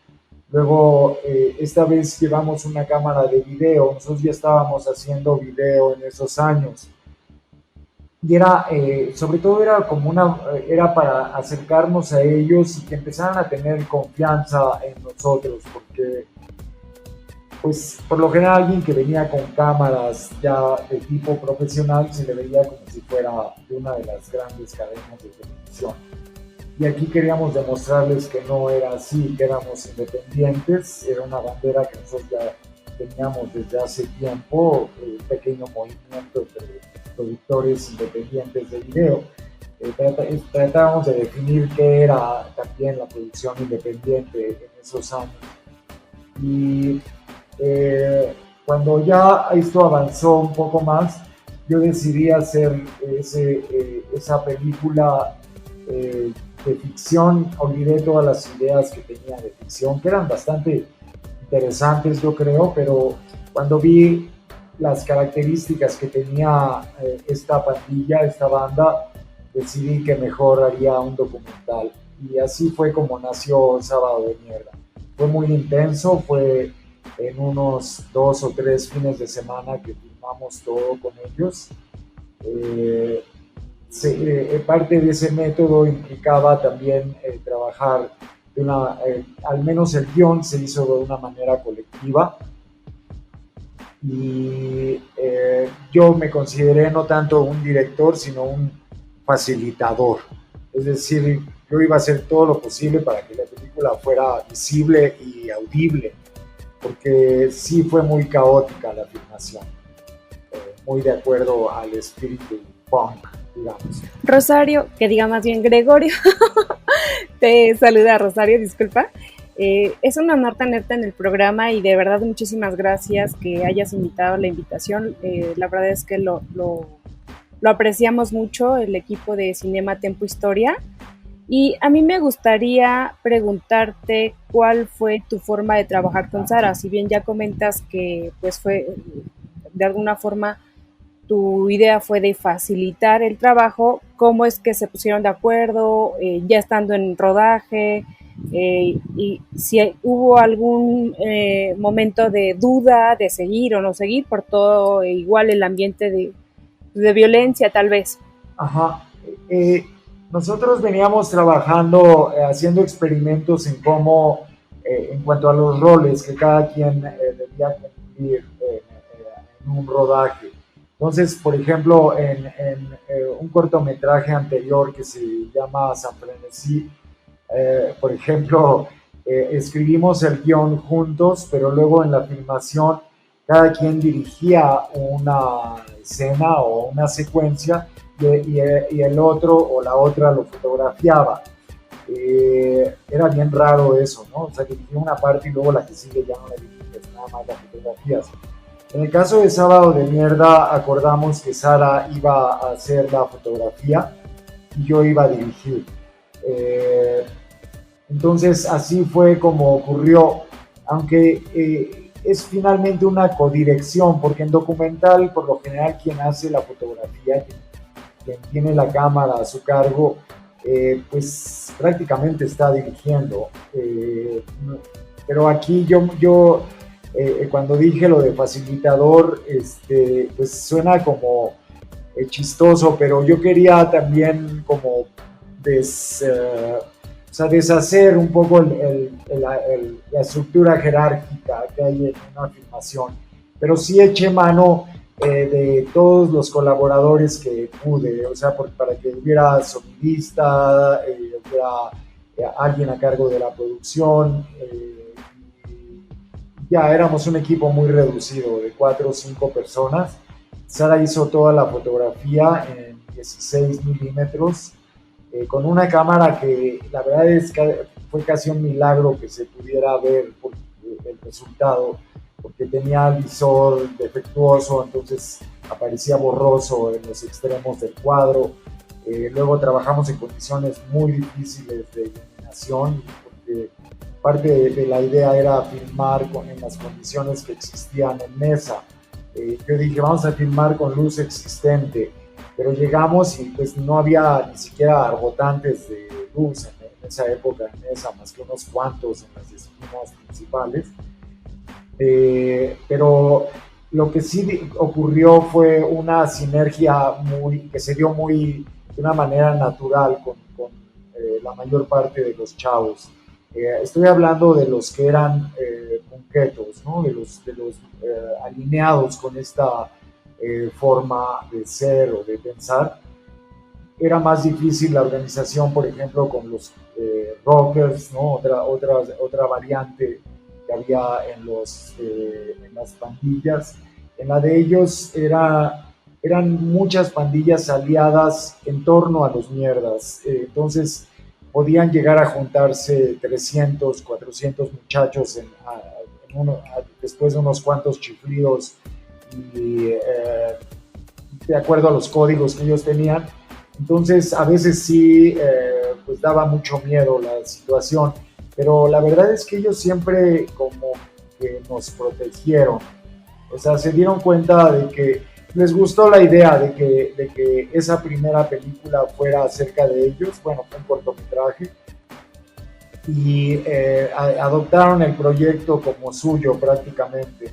luego esta vez llevamos una cámara de video. Nosotros ya estábamos haciendo video en esos años. Y era, sobre todo era para acercarnos a ellos y que empezaran a tener confianza en nosotros, porque pues por lo general alguien que venía con cámaras ya de tipo profesional se le veía como si fuera de una de las grandes cadenas de televisión. Y aquí queríamos demostrarles que no era así, que éramos independientes, era una bandera que nosotros ya teníamos desde hace tiempo, un pequeño movimiento de productores independientes de video. Tratábamos de definir qué era también la producción independiente en esos años. Y cuando ya esto avanzó un poco más, yo decidí hacer esa película de ficción. Olvidé todas las ideas que tenía de ficción, que eran bastante interesantes, yo creo, pero cuando vi las características que tenía esta pandilla, esta banda, decidí que mejor haría un documental. Y así fue como nació Sábado de Mierda. Fue muy intenso, fue en unos 2 o 3 fines de semana que filmamos todo con ellos. Parte de ese método implicaba también trabajar al menos el guión se hizo de una manera colectiva. Y yo me consideré no tanto un director, sino un facilitador. Es decir, yo iba a hacer todo lo posible para que la película fuera visible y audible, porque sí fue muy caótica la filmación, muy de acuerdo al espíritu punk, digamos. Rosario, que diga más bien Gregorio, te saluda Rosario, disculpa. Es un honor tenerte en el programa y de verdad muchísimas gracias que hayas invitado la invitación. La verdad es que lo apreciamos mucho, el equipo de Cinema Tempo Historia. Y a mí me gustaría preguntarte cuál fue tu forma de trabajar con Sara. Si bien ya comentas que pues fue de alguna forma tu idea fue de facilitar el trabajo, ¿cómo es que se pusieron de acuerdo ya estando en rodaje? Y si hubo algún momento de duda de seguir o no seguir por todo igual el ambiente de violencia tal vez. Ajá. Nosotros veníamos trabajando, haciendo experimentos en cómo, en cuanto a los roles que cada quien debía cumplir en un rodaje. Entonces, por ejemplo, en un cortometraje anterior que se llama San Frenesí, por ejemplo, escribimos el guión juntos, pero luego en la filmación cada quien dirigía una escena o una secuencia y el otro o la otra lo fotografiaba. Era bien raro eso, ¿no? O sea, que dirigía una parte y luego la que sigue ya no la diriges, nada más las fotografías. En el caso de Sábado de Mierda, acordamos que Sara iba a hacer la fotografía y yo iba a dirigir. Entonces así fue como ocurrió, aunque es finalmente una codirección, porque en documental por lo general quien hace la fotografía, quien tiene la cámara a su cargo, pues prácticamente está dirigiendo. Pero aquí yo cuando dije lo de facilitador, pues suena como chistoso, pero yo quería también como deshacer un poco la estructura jerárquica que hay en una filmación, pero sí eché mano de todos los colaboradores que pude, o sea, para que hubiera sonidista, hubiera alguien a cargo de la producción. Ya éramos un equipo muy reducido, de 4 o 5 personas. Sara hizo toda la fotografía en 16 milímetros, con una cámara que la verdad es que fue casi un milagro que se pudiera ver el resultado, porque tenía el visor defectuoso, entonces aparecía borroso en los extremos del cuadro. Luego trabajamos en condiciones muy difíciles de iluminación, porque parte de la idea era filmar en las condiciones que existían en mesa. yo dije, vamos a filmar con luz existente, pero llegamos y pues no había ni siquiera botantes de luz en esa época, más que unos cuantos en las esquinas principales. Pero lo que sí ocurrió fue una sinergia que se dio de una manera natural con la mayor parte de los chavos. Estoy hablando de los que eran punquetos, ¿no? de los alineados con esta forma de ser o de pensar. Era más difícil la organización, por ejemplo, con los rockers, ¿no? otra variante que había en las pandillas. En la de ellos eran muchas pandillas aliadas en torno a los mierdas. Entonces podían llegar a juntarse 300, 400 muchachos después de unos cuantos chiflidos y de acuerdo a los códigos que ellos tenían. Entonces a veces sí pues daba mucho miedo la situación, pero la verdad es que ellos siempre como que nos protegieron. O sea, se dieron cuenta de que les gustó la idea de que esa primera película fuera acerca de ellos. Bueno, fue un cortometraje y adoptaron el proyecto como suyo prácticamente.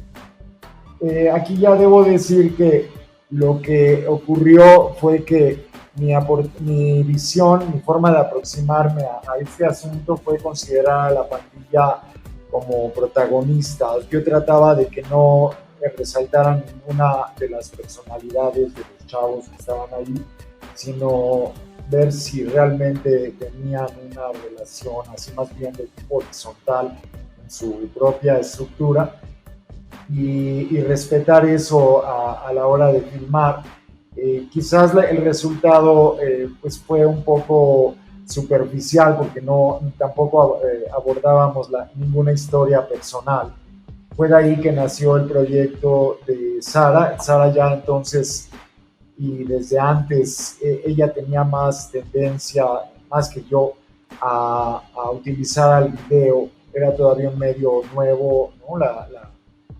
Aquí ya debo decir que lo que ocurrió fue que mi visión, mi forma de aproximarme a este asunto fue considerar a la pandilla como protagonista. Yo trataba de que no resaltaran ninguna de las personalidades de los chavos que estaban ahí, sino ver si realmente tenían una relación así más bien de tipo horizontal en su propia estructura y respetar eso a la hora de filmar. Quizás el resultado pues fue un poco superficial porque tampoco abordábamos ninguna historia personal. Fue de ahí que nació el proyecto de Sara. Sara ya entonces, y desde antes, ella tenía más tendencia, más que yo, a utilizar el video. Era todavía un medio nuevo, ¿no?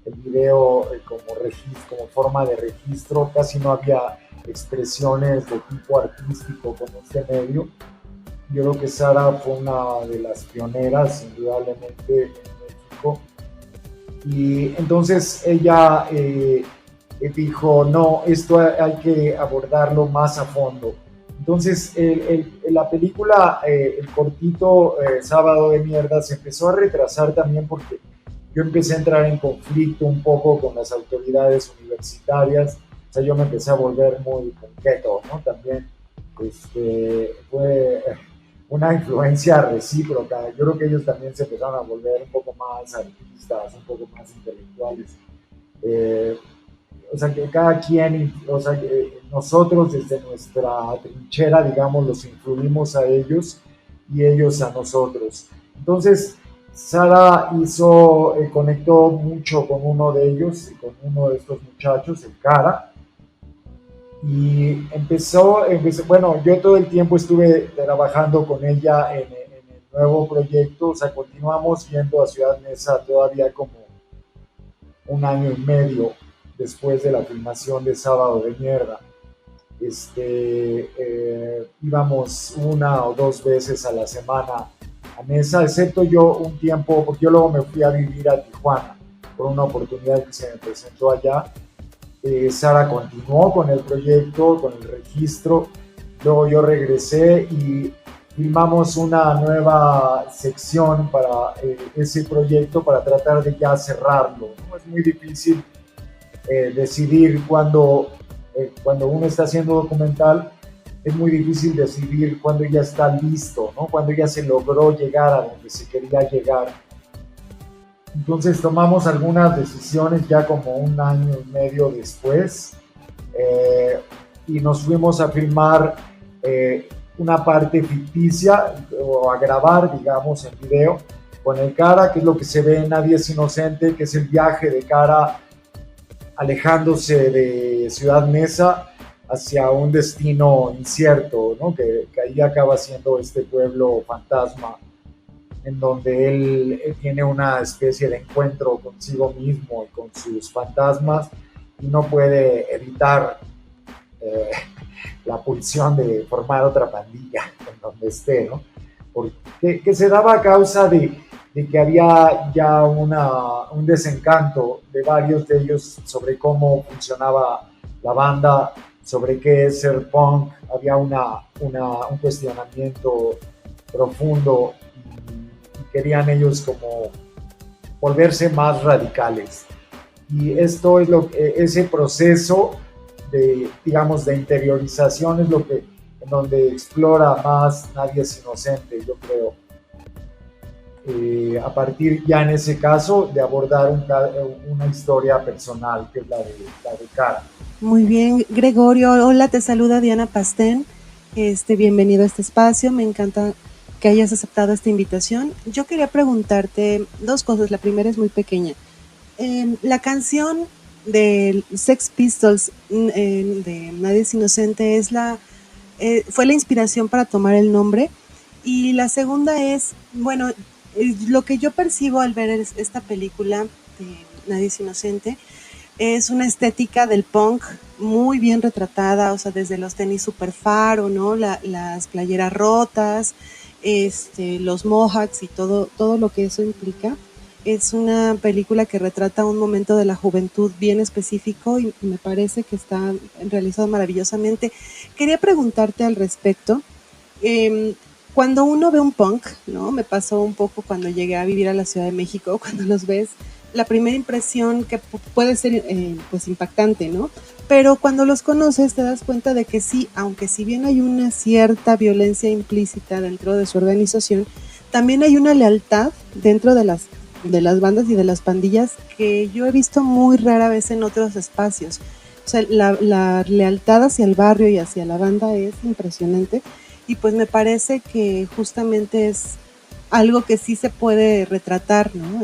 El video como forma de registro. Casi no había expresiones de tipo artístico con este medio. Yo creo que Sara fue una de las pioneras, indudablemente, en México. Y entonces ella dijo, no, esto hay que abordarlo más a fondo. Entonces la película, el cortito Sábado de Mierda, se empezó a retrasar también porque yo empecé a entrar en conflicto un poco con las autoridades universitarias. O sea, yo me empecé a volver muy concreto, ¿no? También fue una influencia recíproca. Yo creo que ellos también se empezaron a volver un poco más artistas, un poco más intelectuales. O sea, que cada quien, nosotros desde nuestra trinchera, digamos, los influimos a ellos y ellos a nosotros. Entonces, Sara conectó mucho con uno de ellos, con uno de estos muchachos, el Cara, y empezó, bueno, yo todo el tiempo estuve trabajando con ella en el nuevo proyecto. O sea, continuamos yendo a Ciudad Neza todavía como un año y medio después de la filmación de Sábado de Mierda. Íbamos 1 o 2 veces a la semana a Neza, excepto yo un tiempo, porque yo luego me fui a vivir a Tijuana por una oportunidad que se me presentó allá. Sara continuó con el proyecto, con el registro. Luego yo regresé y filmamos una nueva sección para ese proyecto para tratar de ya cerrarlo, ¿no? Es muy difícil decidir cuando uno está haciendo documental, es muy difícil decidir cuándo ya está listo, ¿no? Cuándo ya se logró llegar a donde se quería llegar. Entonces tomamos algunas decisiones ya como 1 año y medio después y nos fuimos a filmar una parte ficticia o a grabar, digamos, en video con el Cara, que es lo que se ve en Nadie es Inocente, que es el viaje de Cara alejándose de Ciudad Neza hacia un destino incierto, ¿no? que ahí acaba siendo este pueblo fantasma, en donde él tiene una especie de encuentro consigo mismo y con sus fantasmas, y no puede evitar la pulsión de formar otra pandilla en donde esté, ¿no? Porque, que se daba a causa de que había ya un desencanto de varios de ellos sobre cómo funcionaba la banda, sobre qué es ser punk. Había un cuestionamiento profundo y querían ellos como volverse más radicales. Y esto es ese proceso de, digamos, de interiorización es lo que en donde explora más Nadie es Inocente, yo creo. A partir ya en ese caso de abordar una historia personal, que es la de Cara. Muy bien, Gregorio. Hola, te saluda Diana Pastén. Bienvenido a este espacio. Me encanta que hayas aceptado esta invitación. Yo quería preguntarte dos cosas. La primera es muy pequeña. La canción de Sex Pistols de Nadie es Inocente fue la inspiración para tomar el nombre. Y la segunda es, bueno, lo que yo percibo al ver esta película de Nadie es Inocente es una estética del punk muy bien retratada, o sea, desde los tenis super faro, ¿no? Las playeras rotas, los mohawks y todo lo que eso implica. Es una película que retrata un momento de la juventud bien específico y me parece que está realizado maravillosamente. Quería preguntarte al respecto. Cuando uno ve un punk, ¿no? Me pasó un poco cuando llegué a vivir a la Ciudad de México, cuando los ves, la primera impresión que puede ser pues impactante, ¿no? Pero cuando los conoces te das cuenta de que sí, aunque si bien hay una cierta violencia implícita dentro de su organización, también hay una lealtad dentro de las bandas y de las pandillas que yo he visto muy rara vez en otros espacios. O sea, la lealtad hacia el barrio y hacia la banda es impresionante. Y pues me parece que justamente es algo que sí se puede retratar, ¿no?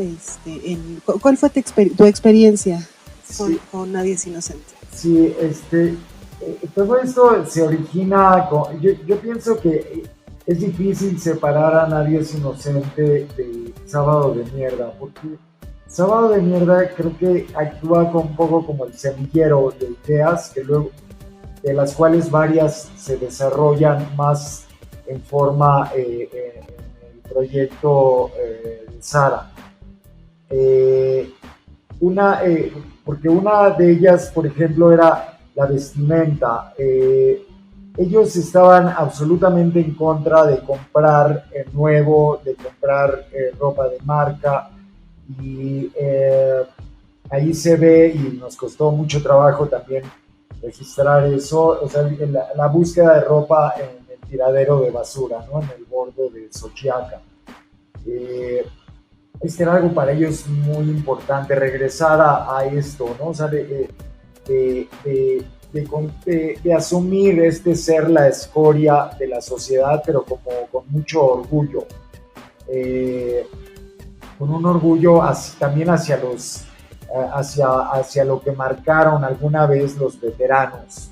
¿Cuál fue tu experiencia con Nadie es Inocente? Sí, todo esto se origina yo pienso que es difícil separar a Nadie es Inocente de Sábado de Mierda, porque Sábado de Mierda creo que actúa un poco como el semillero de ideas que luego de las cuales varias se desarrollan más en forma en el proyecto de Sara. Porque una de ellas, por ejemplo, era la vestimenta. Ellos estaban absolutamente en contra de comprar nuevo, de comprar ropa de marca, y ahí se ve, y nos costó mucho trabajo también registrar eso, o sea, la búsqueda de ropa en el tiradero de basura, ¿no? En el bordo de Xochiaca. Era algo para ellos muy importante, regresar a esto, ¿no? O sea, de asumir ser la escoria de la sociedad, pero como con mucho orgullo. Con un orgullo también hacia lo que marcaron alguna vez los veteranos,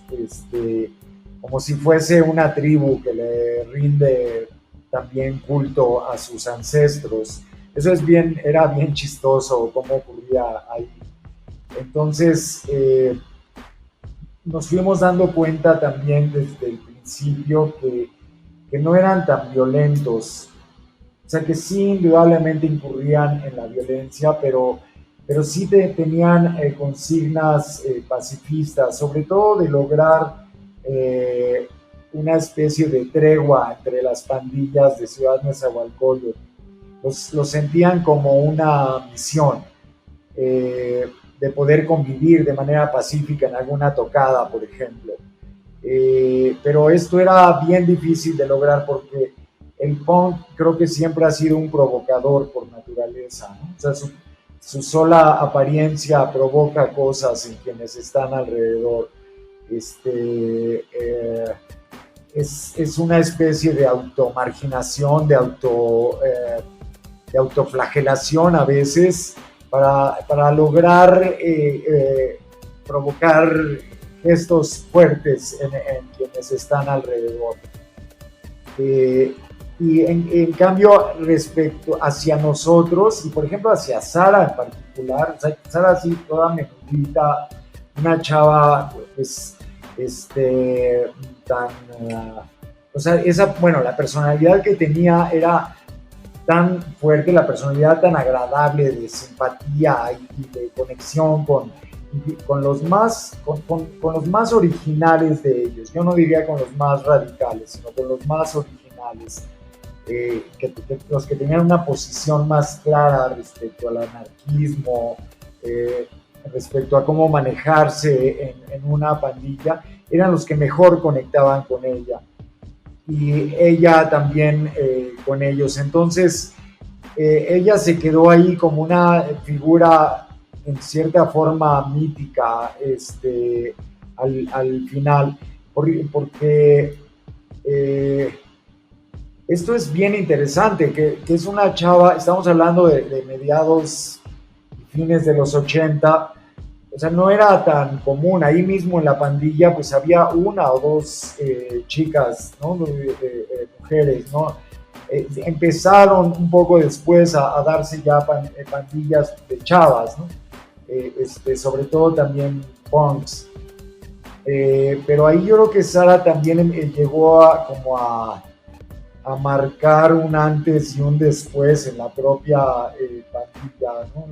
como si fuese una tribu que le rinde también culto a sus ancestros. Eso era bien chistoso cómo ocurría ahí. Entonces, nos fuimos dando cuenta también desde el principio que no eran tan violentos. O sea, que sí, indudablemente incurrían en la violencia, pero sí tenían consignas pacifistas, sobre todo de lograr una especie de tregua entre las pandillas de Ciudad Nezahualcóyotl. Los sentían como una misión de poder convivir de manera pacífica en alguna tocada, por ejemplo. Pero esto era bien difícil de lograr porque el punk creo que siempre ha sido un provocador por naturaleza, ¿no? O sea, su sola apariencia provoca cosas en quienes están alrededor. Es una especie de automarginación, de autoflagelación a veces para lograr provocar gestos fuertes en quienes están alrededor. Y en cambio, respecto hacia nosotros, y por ejemplo hacia Sara en particular, o sea, Sara así toda menudita, una chava, pues, tan, o sea, la personalidad que tenía era tan fuerte, la personalidad tan agradable de simpatía y de conexión con los más originales de ellos. Yo no diría con los más radicales, sino con los más originales, los que tenían una posición más clara respecto al anarquismo, respecto a cómo manejarse en una pandilla, eran los que mejor conectaban con ella. Y ella también con ellos. Entonces, ella se quedó ahí como una figura en cierta forma mítica al final, porque esto es bien interesante, que es una chava, estamos hablando de mediados, fines de los 80, o sea, no era tan común. Ahí mismo en la pandilla pues había una o dos chicas, ¿no? Mujeres, ¿no? Empezaron un poco después a darse ya pandillas de chavas, ¿no? Sobre todo también punks. Pero ahí yo creo que Sara también llegó a marcar un antes y un después en la propia pandilla, ¿no?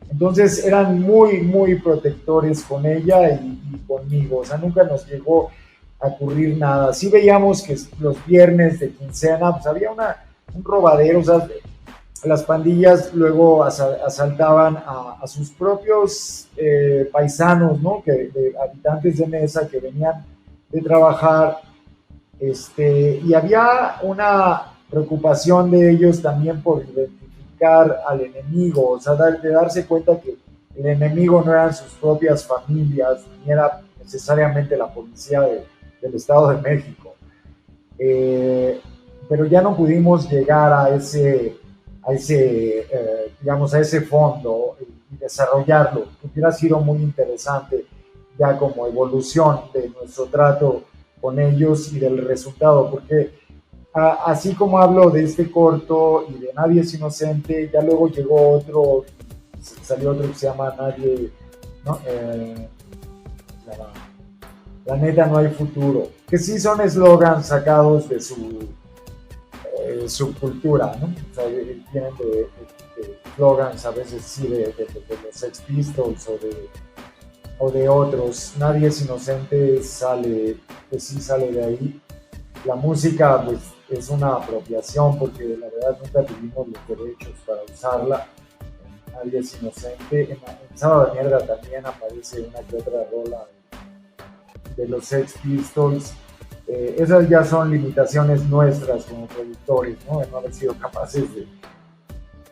Entonces eran muy, muy protectores con ella y conmigo. O sea, nunca nos llegó a ocurrir nada. Sí veíamos que los viernes de quincena pues había un robadero. O sea, las pandillas luego asaltaban a sus propios paisanos, ¿no? Habitantes de mesa que venían de trabajar. Y había una preocupación de ellos también por identificar al enemigo, o sea, de darse cuenta que el enemigo no eran sus propias familias, ni era necesariamente la policía del Estado de México. Pero ya no pudimos llegar a ese fondo y desarrollarlo. Hubiera sido muy interesante ya como evolución de nuestro trato con ellos y del resultado, porque así como hablo de este corto y de Nadie es Inocente, ya luego llegó otro, salió otro que se llama Nadie, ¿no? La neta no hay futuro, que sí son eslogans sacados de su subcultura, ¿no? O sea, vienen de eslogans a veces sí de los Sex Pistols o de otros. Nadie es Inocente sale de ahí. La música pues es una apropiación, porque la verdad nunca tuvimos los derechos para usarla. Nadie es Inocente. En Sábado de Mierda también aparece una que otra rola de los Sex Pistols. Esas ya son limitaciones nuestras como productores, ¿no? De no haber sido capaces de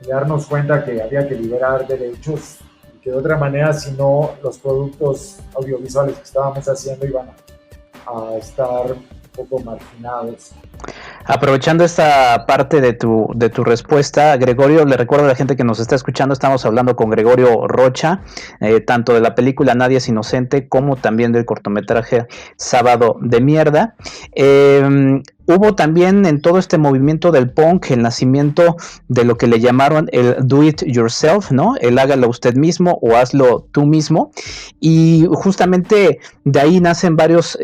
darnos cuenta que había que liberar derechos, y que de otra manera, si no, los productos audiovisuales que estábamos haciendo iban a estar un poco marginados. Aprovechando esta parte de tu respuesta, Gregorio, le recuerdo a la gente que nos está escuchando, estamos hablando con Gregorio Rocha, tanto de la película Nadie es Inocente como también del cortometraje Sábado de Mierda. Hubo también en todo este movimiento del punk el nacimiento de lo que le llamaron el do it yourself, ¿no? El hágalo usted mismo o hazlo tú mismo. Y justamente de ahí nacen varios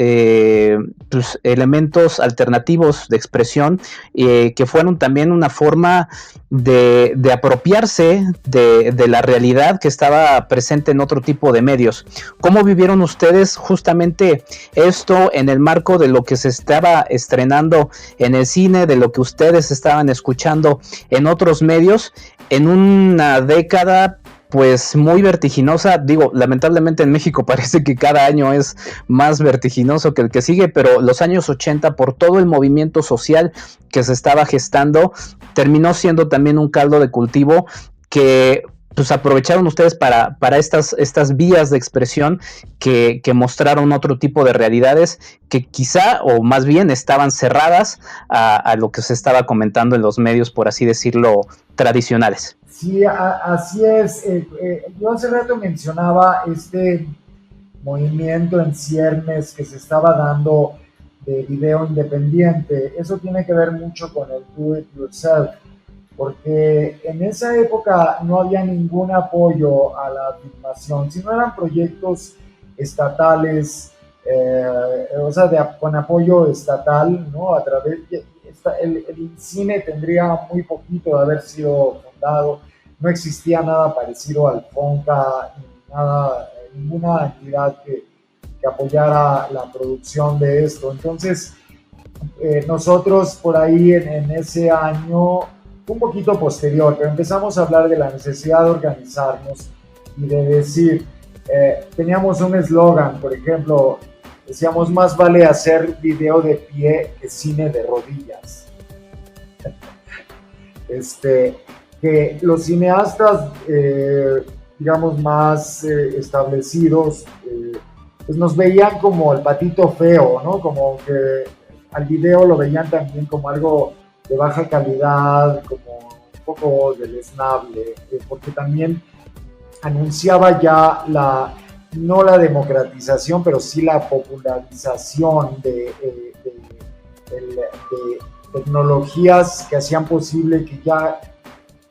elementos alternativos de expresión que fueron también una forma de apropiarse de la realidad que estaba presente en otro tipo de medios. ¿Cómo vivieron ustedes justamente esto en el marco de lo que se estaba estrenando en el cine, de lo que ustedes estaban escuchando en otros medios, en una década pues muy vertiginosa? Digo, lamentablemente en México parece que cada año es más vertiginoso que el que sigue, pero los años 80, por todo el movimiento social que se estaba gestando, terminó siendo también un caldo de cultivo que pues aprovecharon ustedes para estas vías de expresión que mostraron otro tipo de realidades que quizá, o más bien, estaban cerradas a lo que se estaba comentando en los medios, por así decirlo, tradicionales. Sí, así es. Yo hace rato mencionaba este movimiento en ciernes que se estaba dando de video independiente. Eso tiene que ver mucho con el do it yourself, porque en esa época no había ningún apoyo a la filmación, sino eran proyectos estatales, o sea, con apoyo estatal, ¿no? A través de el cine tendría muy poquito de haber sido fundado, no existía nada parecido al FONCA, ninguna entidad que apoyara la producción de esto. Entonces, nosotros por ahí en ese año, un poquito posterior, pero empezamos a hablar de la necesidad de organizarnos y de decir, teníamos un eslogan, por ejemplo, decíamos, más vale hacer video de pie que cine de rodillas. Que los cineastas, digamos, más establecidos, pues nos veían como el patito feo, ¿no? Como que al video lo veían también como algo de baja calidad, como un poco deleznable, porque también anunciaba ya no la democratización, pero sí la popularización de tecnologías que hacían posible que ya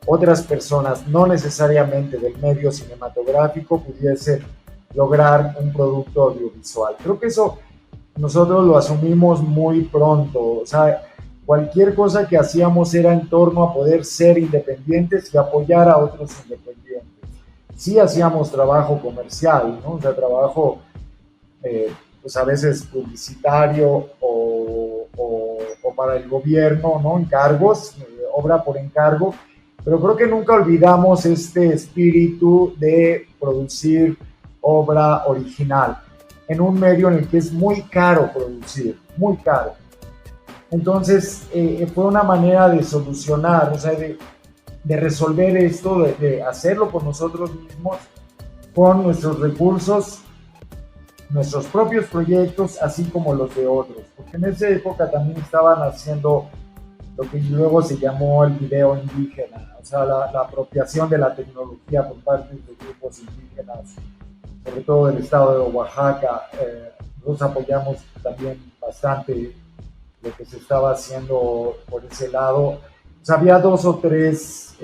otras personas, no necesariamente del medio cinematográfico, pudiesen lograr un producto audiovisual. Creo que eso nosotros lo asumimos muy pronto, o sea, cualquier cosa que hacíamos era en torno a poder ser independientes y apoyar a otros independientes. Sí hacíamos trabajo comercial, ¿no? O sea, trabajo pues a veces publicitario o para el gobierno, ¿no? Encargos, obra por encargo, pero creo que nunca olvidamos este espíritu de producir obra original en un medio en el que es muy caro producir, muy caro. Entonces, fue una manera de solucionar, o sea, de resolver esto, de hacerlo por nosotros mismos, con nuestros recursos, nuestros propios proyectos, así como los de otros. Porque en esa época también estaban haciendo lo que luego se llamó el video indígena, o sea, la apropiación de la tecnología por parte de grupos indígenas, sobre todo del estado de Oaxaca. Nosotros apoyamos también bastante lo que se estaba haciendo por ese lado. O sea, había 2 o 3,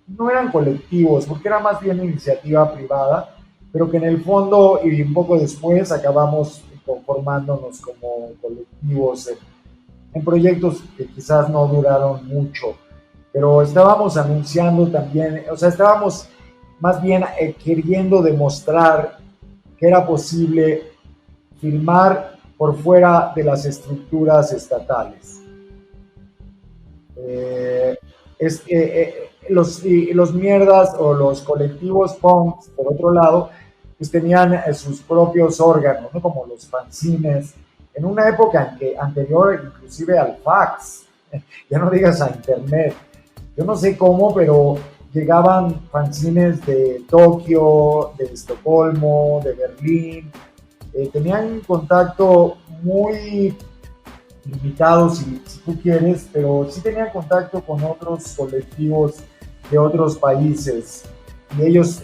no eran colectivos, porque era más bien iniciativa privada, pero que en el fondo y un poco después acabamos conformándonos como colectivos en proyectos que quizás no duraron mucho, pero estábamos anunciando también, o sea, estábamos más bien queriendo demostrar que era posible filmar por fuera de las estructuras estatales. Los mierdas o los colectivos punks, por otro lado, pues tenían sus propios órganos, ¿no? Como los fanzines, en una época anterior inclusive al fax, ya no digas a internet. Yo no sé cómo, pero llegaban fanzines de Tokio, de Estocolmo, de Berlín, tenían contacto muy limitado, si tú quieres, pero sí tenían contacto con otros colectivos de otros países, y ellos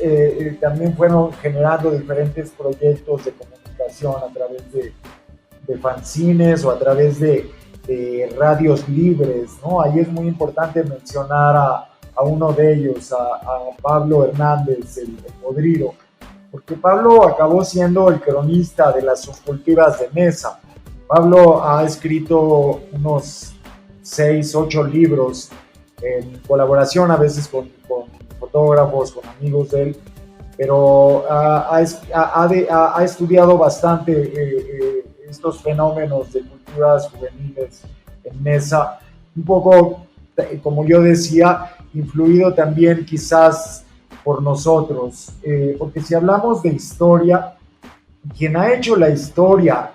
también fueron generando diferentes proyectos de comunicación a través de fanzines o a través de radios libres, ¿no? Ahí es muy importante mencionar a uno de ellos, a Pablo Hernández, el Podrido, porque Pablo acabó siendo el cronista de las subculturas de Nesa. Pablo ha escrito unos 6, 8 libros en colaboración a veces con fotógrafos, con amigos de él, pero ha estudiado bastante estos fenómenos de culturas juveniles en Nesa, un poco, como yo decía, influido también quizás por nosotros, porque si hablamos de historia, quien ha hecho la historia,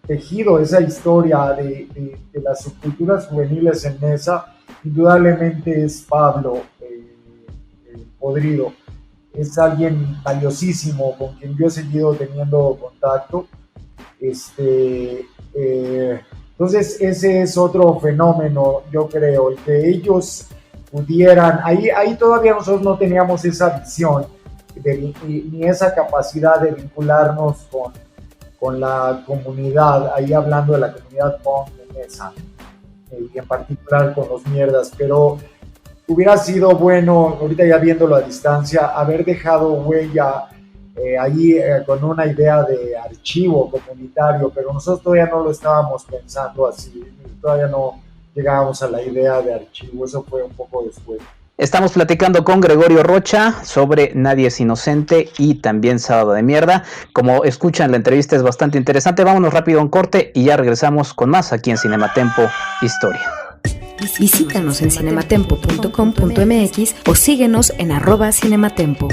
tejido esa historia de las subculturas juveniles en Nesa, indudablemente es Pablo Podrido. Es alguien valiosísimo con quien yo he seguido teniendo contacto. Entonces ese es otro fenómeno, yo creo, el que ellos pudieran, ahí todavía nosotros no teníamos esa visión ni esa capacidad de vincularnos con la comunidad, ahí hablando de la comunidad punk de Nesa, y en particular con los mierdas, pero hubiera sido bueno, ahorita ya viéndolo a distancia, haber dejado huella ahí con una idea de archivo comunitario, pero nosotros todavía no lo estábamos pensando así, todavía no llegábamos a la idea de archivo, eso fue un poco después. Estamos platicando con Gregorio Rocha sobre Nadie es Inocente y también Sábado de Mierda. Como escuchan, la entrevista es bastante interesante. Vámonos rápido a un corte y ya regresamos con más aquí en Cinematempo Historia. Visítanos en cinematempo.com.mx o síguenos en @cinematempo.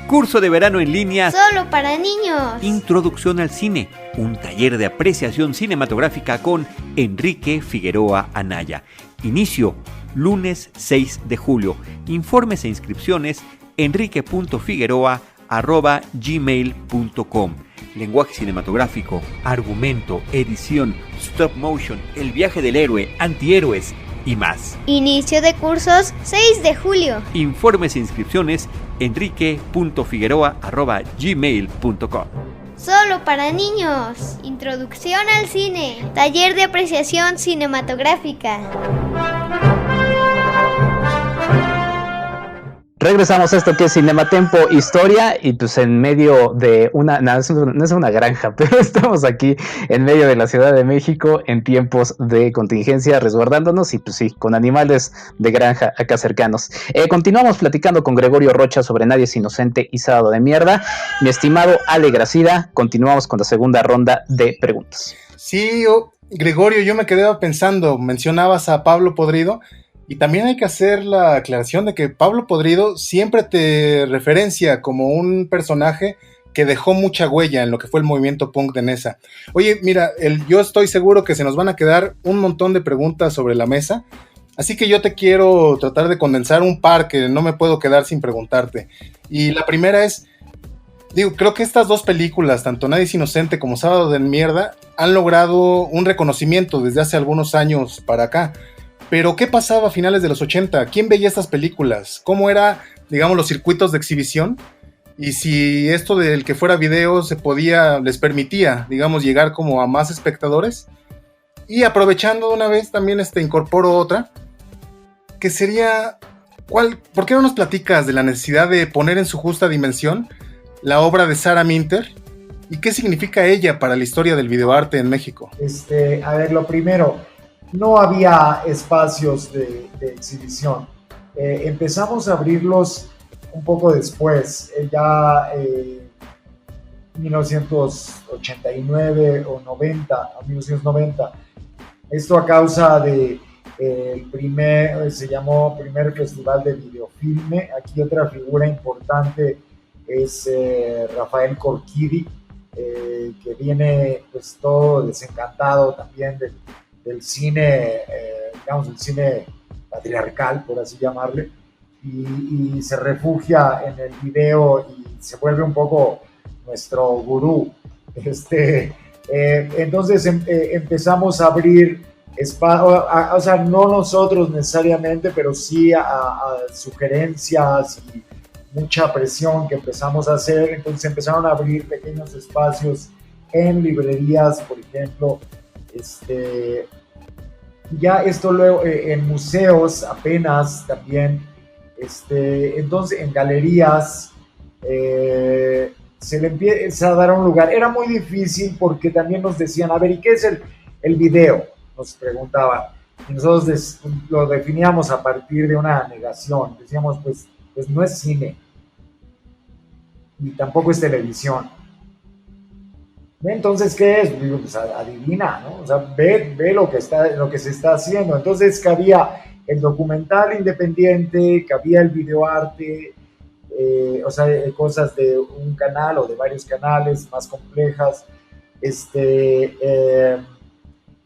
Curso de verano en línea Solo para niños. Introducción al cine, un taller de apreciación cinematográfica con Enrique Figueroa Anaya. Inicio, lunes 6 de julio. Informes e inscripciones, enrique.figueroa@gmail.com. Lenguaje cinematográfico, argumento, edición, stop motion, el viaje del héroe, antihéroes y más. Inicio de cursos 6 de julio. Informes e inscripciones, enrique.figueroa@gmail.com. Solo para niños. Introducción al cine. Taller de apreciación cinematográfica. Regresamos a esto que es Cinematempo Historia y pues en medio de una, no es una granja, pero estamos aquí en medio de la Ciudad de México en tiempos de contingencia, resguardándonos y pues sí, con animales de granja acá cercanos. Continuamos platicando con Gregorio Rocha sobre Nadie es Inocente y Sábado de Mierda. Mi estimado Ale Gracida, continuamos con la segunda ronda de preguntas. Sí, Gregorio, yo me quedé pensando, mencionabas a Pablo Podrido. Y también hay que hacer la aclaración de que Pablo Podrido siempre te referencia como un personaje que dejó mucha huella en lo que fue el movimiento punk de Nesa. Oye, mira, yo estoy seguro que se nos van a quedar un montón de preguntas sobre la mesa, así que yo te quiero tratar de condensar un par que no me puedo quedar sin preguntarte. Y la primera es, creo que estas dos películas, tanto Nadie es Inocente como Sábado de Mierda, han logrado un reconocimiento desde hace algunos años para acá. Pero, ¿qué pasaba a finales de los 80? ¿Quién veía estas películas? ¿Cómo era, digamos, los circuitos de exhibición? Y si esto del que fuera video les permitía, digamos, llegar como a más espectadores. Y aprovechando de una vez, también incorporo otra, que sería, ¿por qué no nos platicas de la necesidad de poner en su justa dimensión la obra de Sarah Minter? ¿Y qué significa ella para la historia del videoarte en México? A ver, lo primero, no había espacios de exhibición. Empezamos a abrirlos un poco después, ya 1989 o 1990. Esto a causa de se llamó primer festival de videofilme. Aquí otra figura importante es Rafael Corquidi, que viene pues todo desencantado también del cine, digamos, el cine patriarcal, por así llamarle, y se refugia en el video y se vuelve un poco nuestro gurú. Entonces empezamos a abrir espacio, o sea, no nosotros necesariamente, pero sí a sugerencias y mucha presión que empezamos a hacer. Entonces empezaron a abrir pequeños espacios en librerías, por ejemplo, ya esto luego en museos apenas también, entonces en galerías se le empieza a dar un lugar. Era muy difícil porque también nos decían, a ver, ¿y qué es el video? Nos preguntaban, y nosotros lo definíamos a partir de una negación. Decíamos, pues no es cine, ni tampoco es televisión. Entonces, ¿qué es? Digo, pues adivina, ¿no? O sea, ve lo que se está haciendo. Entonces cabía el documental independiente, cabía el videoarte, o sea, cosas de un canal o de varios canales más complejas.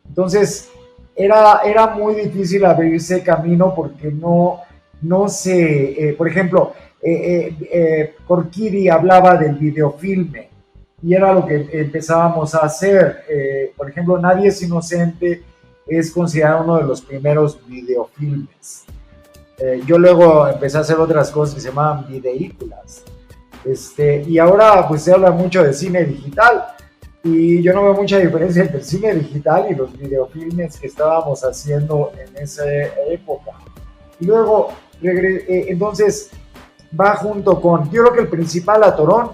Entonces, era muy difícil abrirse camino porque no se... por ejemplo, Corquidi hablaba del videofilme, y era lo que empezábamos a hacer. Por ejemplo, Nadie es Inocente es considerado uno de los primeros videofilmes. Yo luego empecé a hacer otras cosas que se llamaban videículas. Y ahora pues se habla mucho de cine digital, y yo no veo mucha diferencia entre el cine digital y los videofilmes que estábamos haciendo en esa época. Y luego, entonces, va junto con, yo creo que el principal atorón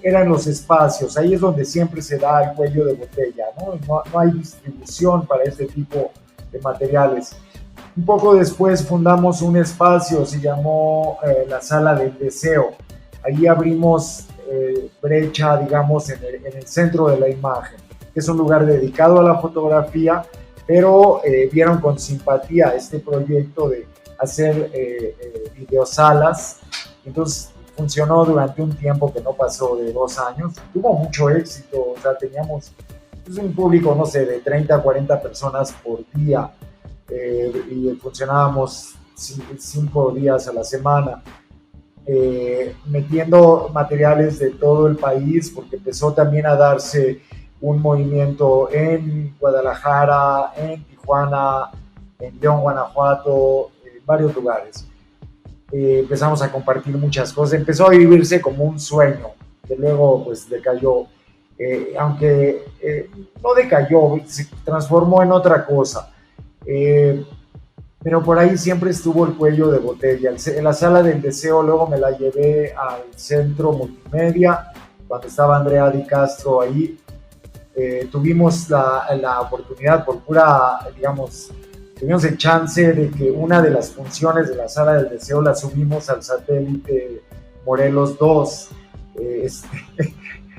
eran los espacios, ahí es donde siempre se da el cuello de botella, no hay distribución para este tipo de materiales. Un poco después fundamos un espacio, se llamó la Sala del Deseo. Ahí abrimos brecha, digamos, en el centro de la imagen, que es un lugar dedicado a la fotografía, pero vieron con simpatía este proyecto de hacer videosalas. Entonces funcionó durante un tiempo que no pasó de 2 años. Tuvo mucho éxito, o sea, teníamos un público, no sé, de 30 a 40 personas por día. Y funcionábamos 5 días a la semana, metiendo materiales de todo el país, porque empezó también a darse un movimiento en Guadalajara, en Tijuana, en León, Guanajuato, en varios lugares. Empezamos a compartir muchas cosas, empezó a vivirse como un sueño, que luego pues decayó, aunque no decayó, se transformó en otra cosa. Pero por ahí siempre estuvo el cuello de botella. En la Sala del Deseo luego me la llevé al Centro Multimedia, cuando estaba Andrea Di Castro ahí. Tuvimos la oportunidad, por pura, digamos, tuvimos el chance de que una de las funciones de la Sala del Deseo la subimos al satélite Morelos 2.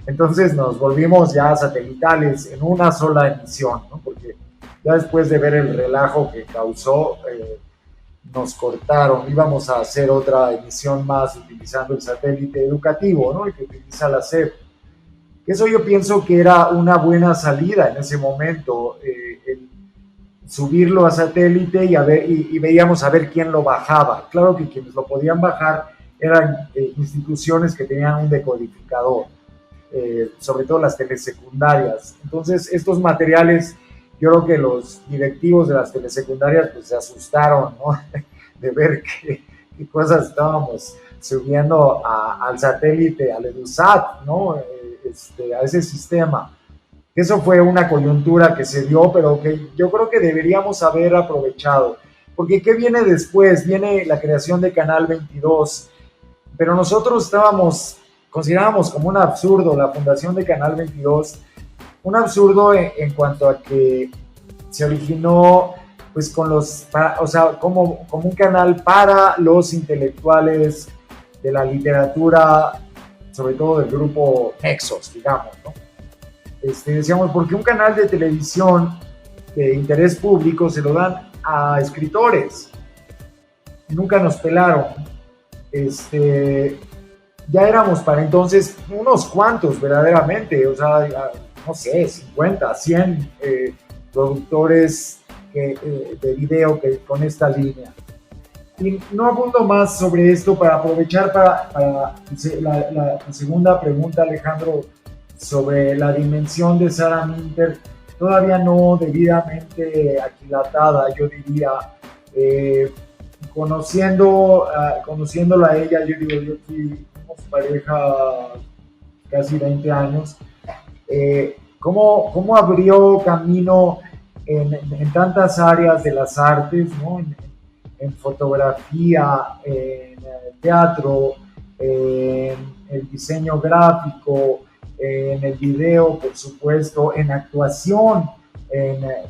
Entonces nos volvimos ya satelitales en una sola emisión, ¿no? Porque ya después de ver el relajo que causó, nos cortaron. Íbamos a hacer otra emisión más utilizando el satélite educativo, ¿no? El que utiliza la SEP. Eso yo pienso que era una buena salida en ese momento, el subirlo a satélite y veíamos a ver quién lo bajaba. Claro que quienes lo podían bajar eran instituciones que tenían un decodificador, sobre todo las telesecundarias. Entonces estos materiales, yo creo que los directivos de las telesecundarias pues se asustaron, ¿no? De ver qué cosas estábamos subiendo al satélite, al EduSat, ¿no? A ese sistema. Eso fue una coyuntura que se dio, pero que yo creo que deberíamos haber aprovechado. Porque ¿qué viene después? Viene la creación de Canal 22, pero nosotros considerábamos como un absurdo la fundación de Canal 22, un absurdo en cuanto a que se originó pues como un canal para los intelectuales de la literatura, sobre todo del grupo Nexos, digamos, ¿no? Decíamos, ¿por qué un canal de televisión de interés público se lo dan a escritores? Nunca nos pelaron. Ya éramos para entonces unos cuantos verdaderamente, o sea, no sé, 50, 100 productores de video con esta línea. Y no abundo más sobre esto para aprovechar para la segunda pregunta, Alejandro, sobre la dimensión de Sara Minter, todavía no debidamente aquilatada, yo diría. Conociéndola a ella, yo fuimos pareja casi 20 años, ¿cómo abrió camino en tantas áreas de las artes, ¿no? En fotografía, en teatro, en el diseño gráfico, en el video, por supuesto, en actuación,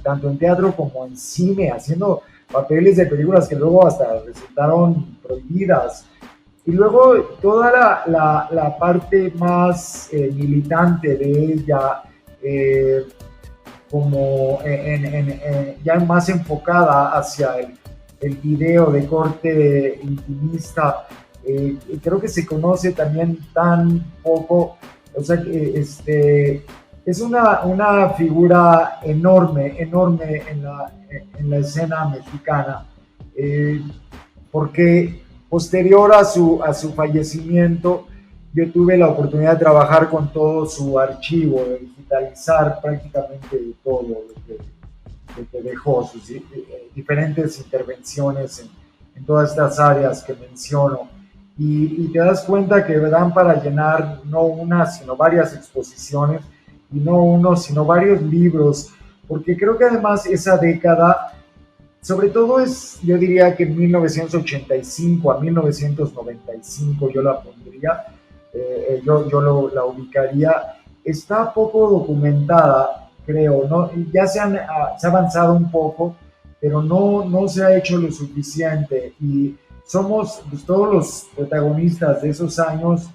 tanto en teatro como en cine, haciendo papeles de películas que luego hasta resultaron prohibidas. Y luego toda la parte más militante de ella, como ya más enfocada hacia el video de corte intimista, creo que se conoce también tan poco, o sea que es una figura enorme en la escena mexicana, porque posterior a su fallecimiento yo tuve la oportunidad de trabajar con todo su archivo, de digitalizar prácticamente todo lo que dejó, sus diferentes intervenciones en todas estas áreas que menciono, y te das cuenta que dan para llenar no una sino varias exposiciones, y no uno sino varios libros, porque creo que además esa década Sobre todo yo diría que en 1985 a 1995 yo la pondría, la ubicaría. Está poco documentada, creo, ¿no? Ya se ha avanzado un poco, pero no se ha hecho lo suficiente, y somos pues, todos los protagonistas de esos años,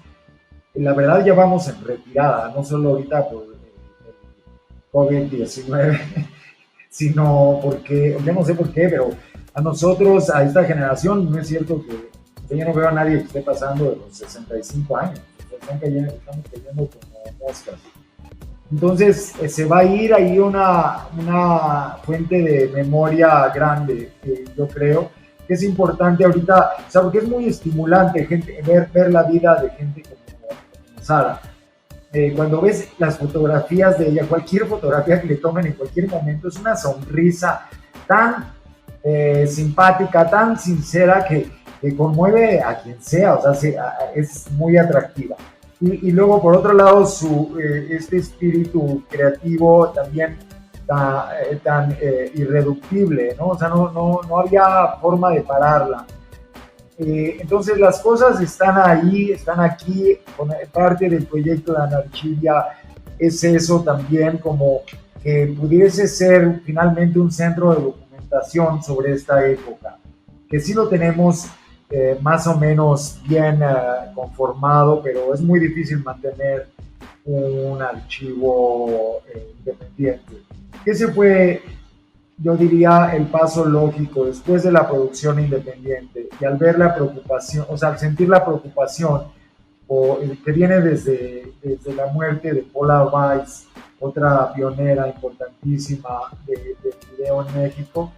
la verdad ya vamos en retirada, no solo ahorita por el COVID-19, sino porque, yo no sé por qué, pero a nosotros, a esta generación, no es cierto que yo no veo a nadie que esté pasando de los 65 años, estamos cayendo como moscas. Entonces se va a ir ahí una fuente de memoria grande, yo creo que es importante ahorita, o sea, porque es muy estimulante ver la vida de gente como Sara. Cuando ves las fotografías de ella, cualquier fotografía que le tomen en cualquier momento, es una sonrisa tan simpática, tan sincera que conmueve a quien sea, o sea, es muy atractiva. Y luego, por otro lado, este espíritu creativo también tan irreductible, ¿no? O sea, no había forma de pararla. Entonces las cosas están ahí, están aquí, parte del proyecto de Anarchivia es eso también, como que pudiese ser finalmente un centro de documentación sobre esta época, que sí lo tenemos más o menos bien conformado, pero es muy difícil mantener un archivo independiente. Ese fue, yo diría, el paso lógico después de la producción independiente, y al ver la preocupación, o sea, al sentir la preocupación que viene desde la muerte de Paula Weiss, otra pionera importantísima de video en México,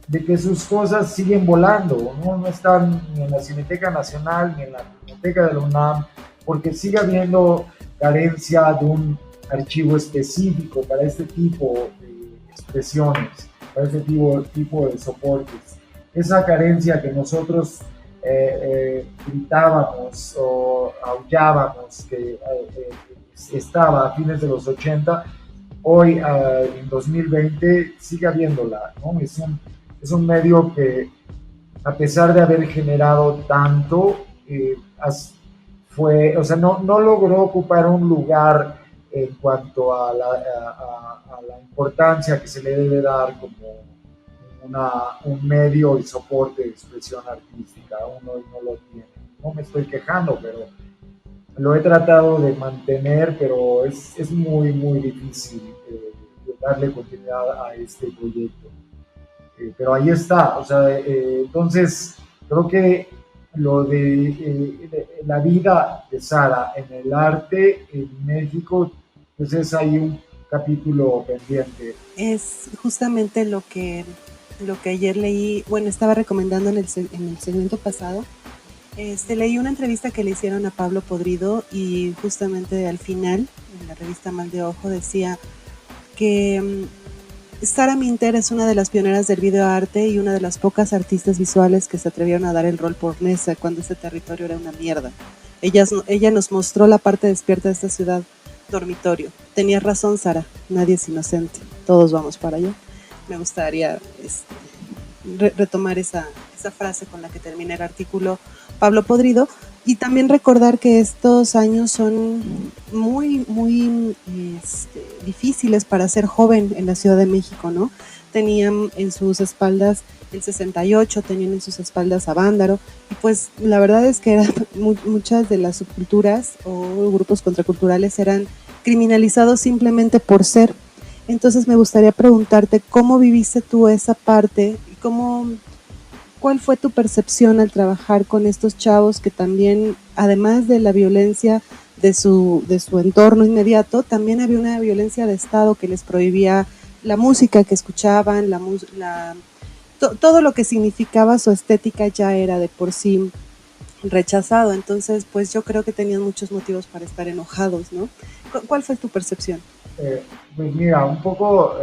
de que sus cosas siguen volando, no están ni en la Cineteca Nacional ni en la Biblioteca de la UNAM, porque sigue habiendo carencia de un archivo específico para este tipo de expresiones, para este tipo de soportes. Esa carencia que nosotros gritábamos o aullábamos que estaba a fines de los 80, hoy en 2020 sigue habiéndola, ¿no? Es un medio que, a pesar de haber generado tanto, no logró ocupar un lugar en cuanto a la importancia que se le debe dar como un medio y soporte de expresión artística. Uno no lo tiene. No me estoy quejando, pero lo he tratado de mantener, pero es muy, muy difícil darle continuidad a este proyecto. Pero ahí está, o sea, entonces creo que lo de la vida de Sara en el arte en México, pues es ahí un capítulo pendiente. Es justamente lo que ayer leí, bueno, estaba recomendando en el segmento pasado. Leí una entrevista que le hicieron a Pablo Podrido, y justamente al final, en la revista Mal de Ojo, decía que Sara Minter es una de las pioneras del videoarte y una de las pocas artistas visuales que se atrevieron a dar el rol por Nesa cuando ese territorio era una mierda. Ella nos mostró la parte despierta de esta ciudad dormitorio. Tenías razón, Sara, nadie es inocente, todos vamos para allá. Me gustaría retomar esa frase con la que termina el artículo Pablo Podrido, y también recordar que estos años son muy, muy difíciles para ser joven en la Ciudad de México, ¿no? Tenían en sus espaldas el 68, tenían en sus espaldas a Vándaro, y pues la verdad es que muchas de las subculturas o grupos contraculturales eran criminalizados simplemente por ser. Entonces me gustaría preguntarte cómo viviste tú esa parte y ¿cuál fue tu percepción al trabajar con estos chavos que también, además de la violencia de su entorno inmediato, también había una violencia de Estado que les prohibía la música que escuchaban, todo lo que significaba su estética ya era de por sí rechazado? Entonces, pues yo creo que tenían muchos motivos para estar enojados, ¿no? ¿Cuál fue tu percepción? Pues mira, un poco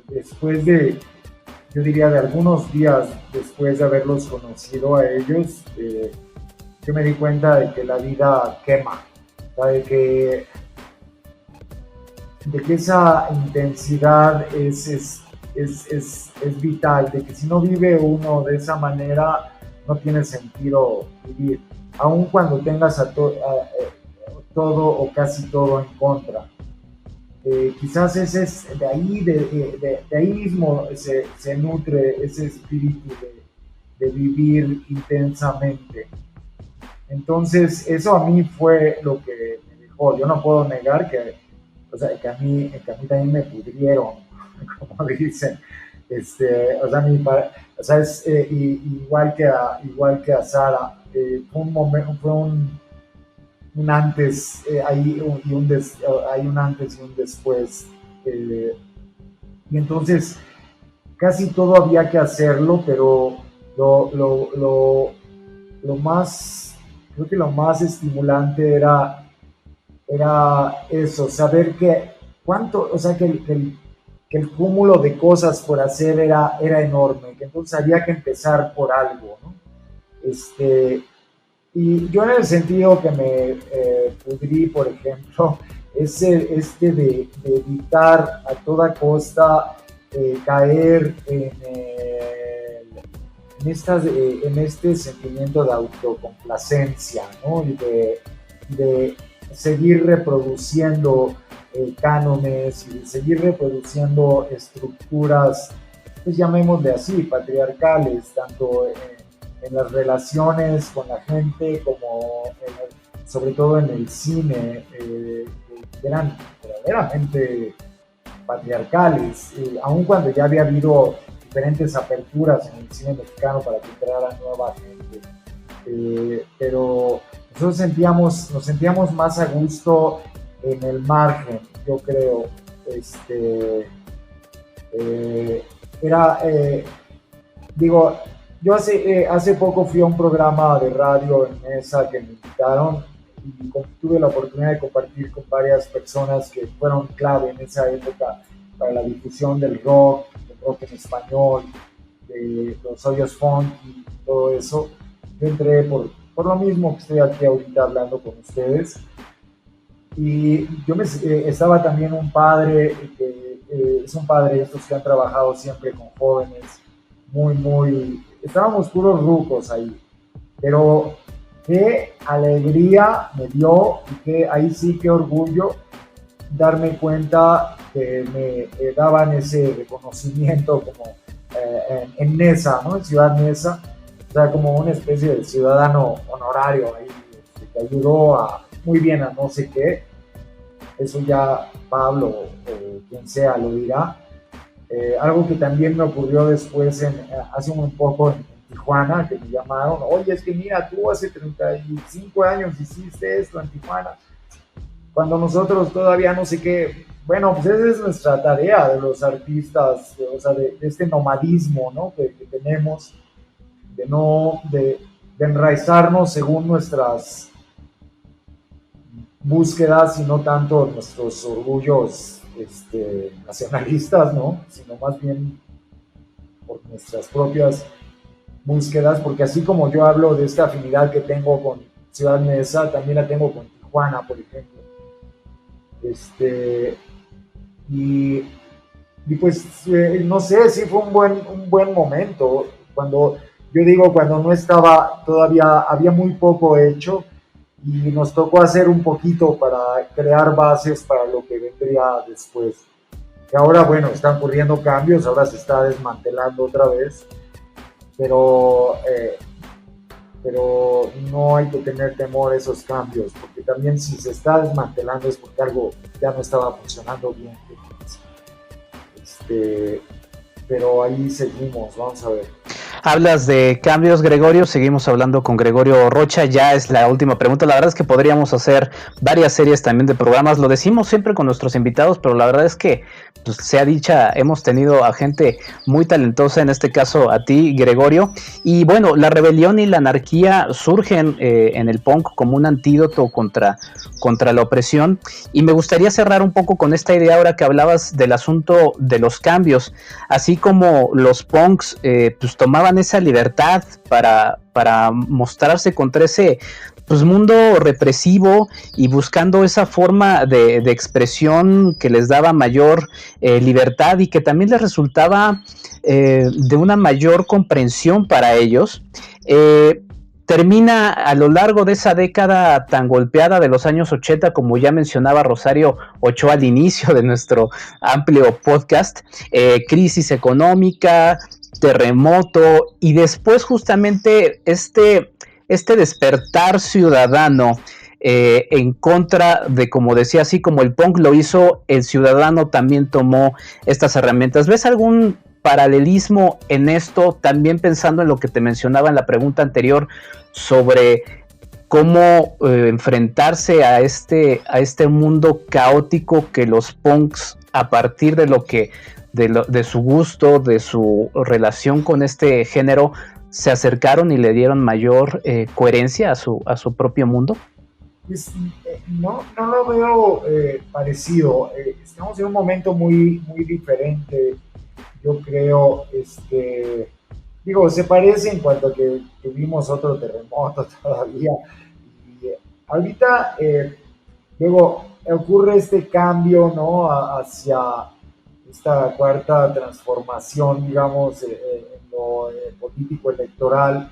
después yo diría de algunos días después de haberlos conocido a ellos, yo me di cuenta de que la vida quema, o sea, de que esa intensidad es vital, de que si no vive uno de esa manera, no tiene sentido vivir, aun cuando tengas todo o casi todo en contra. Quizás ese es de ahí mismo se nutre ese espíritu de vivir intensamente. Entonces eso a mí fue lo que me dejó. Yo no puedo negar que a mí también me pudrieron, como dicen. Igual que a Sara, fue un antes, hay un antes y un después, y entonces casi todo había que hacerlo, pero lo más, creo que lo más estimulante era eso, saber que el cúmulo de cosas por hacer era enorme, que entonces había que empezar por algo, ¿no? Y yo en el sentido que me pudrí, por ejemplo, de evitar a toda costa caer en este sentimiento de autocomplacencia, ¿no? Y de seguir reproduciendo cánones y de seguir reproduciendo estructuras, pues llamémosle así, patriarcales, tanto en las relaciones con la gente como sobre todo en el cine, que eran verdaderamente patriarcales, aun cuando ya había habido diferentes aperturas en el cine mexicano para que entrara nueva gente, pero nosotros nos sentíamos más a gusto en el margen, yo creo. Yo hace poco fui a un programa de radio en Mesa que me invitaron y tuve la oportunidad de compartir con varias personas que fueron clave en esa época para la difusión del rock en español, de los hoyos funk y todo eso. Yo entré por lo mismo que estoy aquí ahorita hablando con ustedes. Y yo estaba también un padre, que es un padre de estos que han trabajado siempre con jóvenes, estábamos puros rucos ahí, pero qué alegría me dio y qué orgullo darme cuenta que me daban ese reconocimiento como en Nesa, ¿no? En Ciudad Nesa, o sea, como una especie de ciudadano honorario ahí, que ayudó muy bien a no sé qué. Eso ya Pablo o quien sea lo dirá. Algo que también me ocurrió después hace un poco en Tijuana, que me llamaron, oye, es que mira, tú hace 35 años hiciste esto en Tijuana, cuando nosotros todavía no sé qué. Bueno, pues esa es nuestra tarea de los artistas, de este nomadismo, ¿no? que tenemos, de enraizarnos según nuestras búsquedas y no tanto nuestros orgullos nacionalistas, ¿no? Sino más bien por nuestras propias búsquedas, porque así como yo hablo de esta afinidad que tengo con Ciudad Neza, también la tengo con Tijuana, por ejemplo. Y pues no sé, sí fue un buen momento, cuando no estaba todavía, había muy poco hecho, y nos tocó hacer un poquito para crear bases para lo que vendría después. Y ahora, bueno, están ocurriendo cambios, ahora se está desmantelando otra vez, pero no hay que tener temor a esos cambios, porque también si se está desmantelando es porque algo ya no estaba funcionando bien. Pero ahí seguimos, vamos a ver. Hablas de cambios, Gregorio, seguimos hablando con Gregorio Rocha, ya es la última pregunta. La verdad es que podríamos hacer varias series también de programas, lo decimos siempre con nuestros invitados, pero la verdad es que, pues, sea dicha, hemos tenido a gente muy talentosa, en este caso a ti, Gregorio, y bueno, la rebelión y la anarquía surgen en el punk como un antídoto contra la opresión, y me gustaría cerrar un poco con esta idea ahora que hablabas del asunto de los cambios, así como los punks pues tomaban buscaban esa libertad para mostrarse contra ese pues mundo represivo y buscando esa forma de expresión que les daba mayor libertad y que también les resultaba de una mayor comprensión para ellos. Termina a lo largo de esa década tan golpeada de los años 80, como ya mencionaba Rosario Ochoa al inicio de nuestro amplio podcast, crisis económica, terremoto y después justamente este despertar ciudadano en contra de, como decía, así como el punk lo hizo, el ciudadano también tomó estas herramientas. ¿Ves algún paralelismo en esto, también pensando en lo que te mencionaba en la pregunta anterior sobre cómo enfrentarse a este mundo caótico que los punks, a partir de de su gusto, de su relación con este género, se acercaron y le dieron mayor coherencia a su propio mundo? Pues, no lo veo parecido. Estamos en un momento muy, muy diferente. Yo creo, se parece en cuanto a que tuvimos otro terremoto todavía. Y ahorita, luego ocurre este cambio, ¿no? Hacia esta cuarta transformación, digamos, en lo político electoral,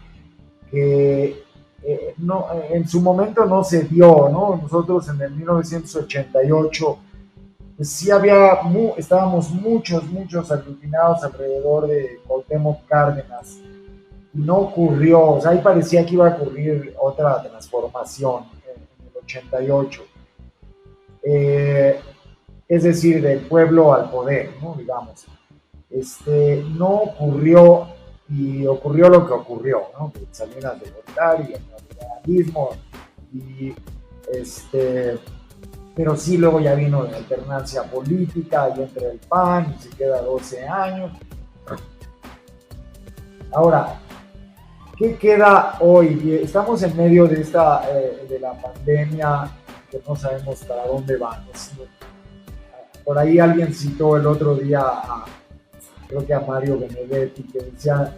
que en su momento no se dio, ¿no? Nosotros en el 1988, pues sí estábamos muchos aglutinados alrededor de Cuauhtémoc Cárdenas, y no ocurrió, o sea, ahí parecía que iba a ocurrir otra transformación en el 88. Es decir, del pueblo al poder, ¿no? Digamos. No ocurrió, y ocurrió lo que ocurrió, ¿no? Salinas de Gortari, el neoliberalismo, y pero sí luego ya vino la alternancia política y entra el PAN y se queda 12 años. Ahora, ¿qué queda hoy? Estamos en medio de de la pandemia, que no sabemos para dónde vamos. Por ahí alguien citó el otro día creo que a Mario Benedetti, que decía: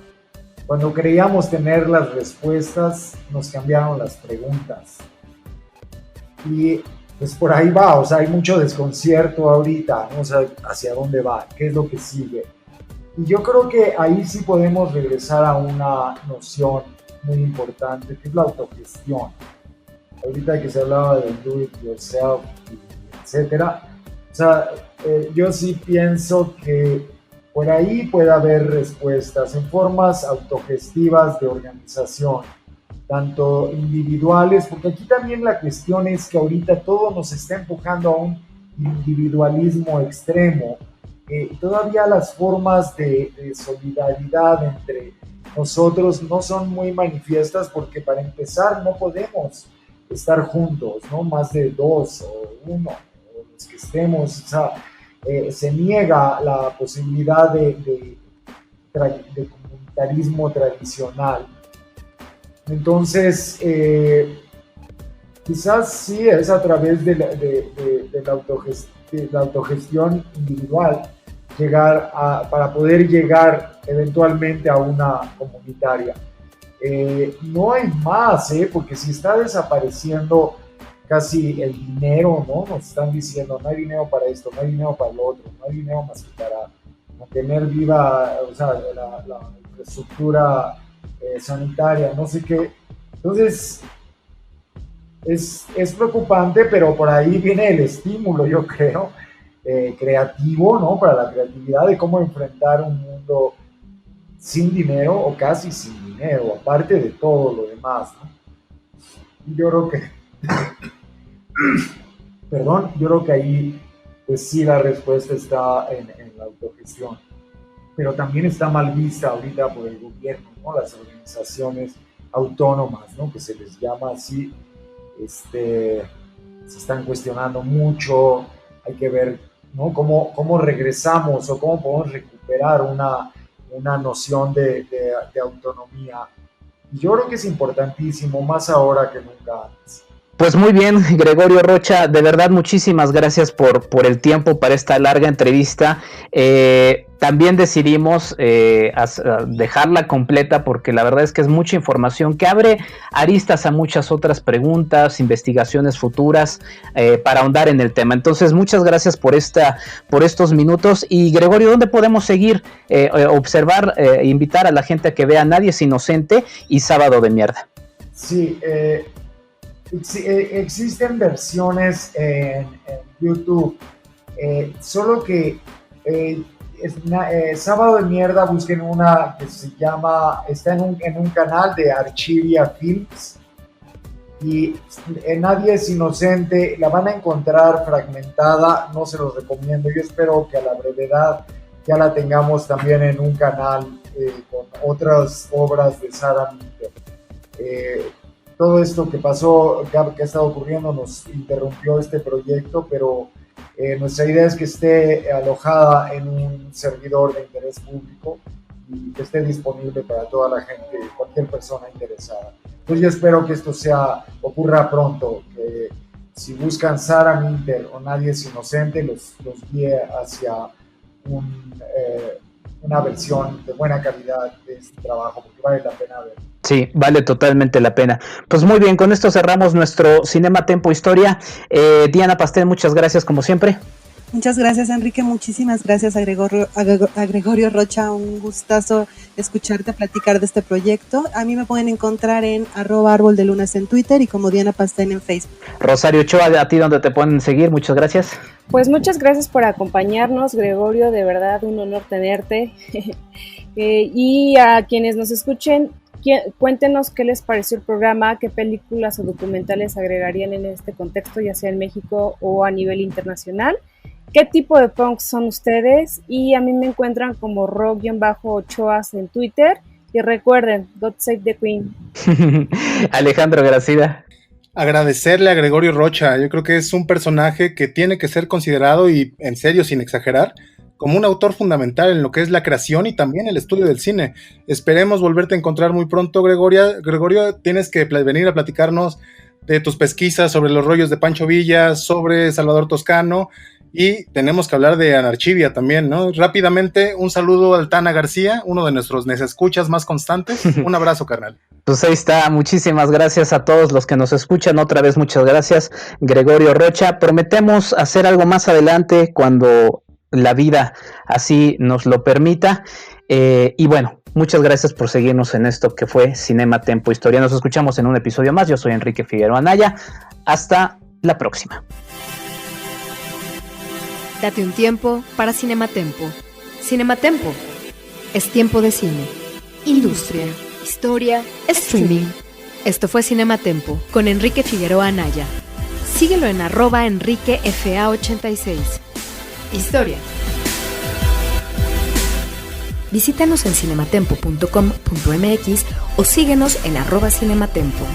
cuando creíamos tener las respuestas, nos cambiaron las preguntas. Y pues por ahí va, o sea, hay mucho desconcierto ahorita, ¿no? O sea, hacia dónde va, qué es lo que sigue. Y yo creo que ahí sí podemos regresar a una noción muy importante, que es la autogestión. Ahorita que se hablaba del do it yourself, etcétera, o sea, yo sí pienso que por ahí puede haber respuestas en formas autogestivas de organización, tanto individuales, porque aquí también la cuestión es que ahorita todo nos está empujando a un individualismo extremo. Todavía las formas de solidaridad entre nosotros no son muy manifiestas, porque para empezar no podemos estar juntos, ¿no? Más de dos o uno, o los que estemos, o sea, se niega la posibilidad de comunitarismo tradicional. Entonces, quizás sí es a través de la autogestión individual para poder llegar eventualmente a una comunitaria. No hay más, porque si está desapareciendo casi el dinero, ¿no? Nos están diciendo: no hay dinero para esto, no hay dinero para lo otro, no hay dinero más que para mantener viva, o sea, la infraestructura sanitaria, no sé qué. Entonces, es preocupante, pero por ahí viene el estímulo, yo creo, creativo, ¿no? Para la creatividad de cómo enfrentar un mundo sin dinero o casi sin dinero, aparte de todo lo demás, ¿no? Yo creo que yo creo que ahí pues sí la respuesta está en la autogestión, pero también está mal vista ahorita por el gobierno, ¿no? Las organizaciones autónomas, ¿no? Que se les llama así, se están cuestionando mucho. Hay que ver, ¿no? cómo regresamos o cómo podemos recuperar una noción de autonomía. Y yo creo que es importantísimo, más ahora que nunca antes. Pues muy bien, Gregorio Rocha, de verdad muchísimas gracias por el tiempo para esta larga entrevista. También decidimos dejarla completa porque la verdad es que es mucha información que abre aristas a muchas otras preguntas, investigaciones futuras para ahondar en el tema. Entonces, muchas gracias por estos minutos. Y Gregorio, ¿dónde podemos seguir, observar, invitar a la gente a que vea Nadie es Inocente y Sábado de Mierda? Sí, existen versiones en YouTube, solo que Sábado de Mierda, busquen una que se llama, está en un canal de Archivia Films, y Nadie es Inocente la van a encontrar fragmentada, no se los recomiendo. Yo espero que a la brevedad ya la tengamos también en un canal con otras obras de Sara Minter. Todo esto que pasó, que ha estado ocurriendo, nos interrumpió este proyecto, pero nuestra idea es que esté alojada en un servidor de interés público y que esté disponible para toda la gente, cualquier persona interesada. Entonces yo espero que esto ocurra pronto, que si buscan Sara Minter o Nadie es Inocente, los guíe hacia una versión de buena calidad de este trabajo, porque vale la pena ver. Sí, vale totalmente la pena. Pues muy bien, con esto cerramos nuestro Cinema Tempo Historia. Diana Pastel, muchas gracias como siempre. Muchas gracias, Enrique. Muchísimas gracias a Gregorio Rocha. Un gustazo escucharte platicar de este proyecto. A mí me pueden encontrar en @arboldelunas en Twitter y como Diana Pastel en Facebook. Rosario Ochoa, ¿a ti dónde te pueden seguir? Muchas gracias. Pues muchas gracias por acompañarnos, Gregorio. De verdad, un honor tenerte. Y a quienes nos escuchen, cuéntenos qué les pareció el programa, qué películas o documentales agregarían en este contexto, ya sea en México o a nivel internacional. ¿Qué tipo de punks son ustedes? Y a mí me encuentran como ro-ochoas en Twitter. Y recuerden, God Save the Queen. Alejandro Gracida. Agradecerle a Gregorio Rocha. Yo creo que es un personaje que tiene que ser considerado, y en serio, sin exagerar, como un autor fundamental en lo que es la creación y también el estudio del cine. Esperemos volverte a encontrar muy pronto, Gregorio. Gregorio, tienes que venir a platicarnos de tus pesquisas sobre los rollos de Pancho Villa, sobre Salvador Toscano, y tenemos que hablar de Anarchivia también, ¿no? Rápidamente, un saludo al Tana García, uno de nuestros escuchas más constantes. Un abrazo, carnal. Pues ahí está, muchísimas gracias a todos los que nos escuchan. Otra vez muchas gracias, Gregorio Rocha. Prometemos hacer algo más adelante cuando la vida así nos lo permita. Y bueno, muchas gracias por seguirnos en esto que fue Cinema Tempo Historia. Nos escuchamos en un episodio más. Yo soy Enrique Figueroa Anaya. Hasta la próxima. Date un tiempo para Cinematempo. Cinematempo es tiempo de cine, industria, historia, streaming. Esto fue Cinematempo con Enrique Figueroa Anaya. Síguelo en @EnriqueFA86. Historia. Visítanos en cinematempo.com.mx o síguenos en @cinematempo.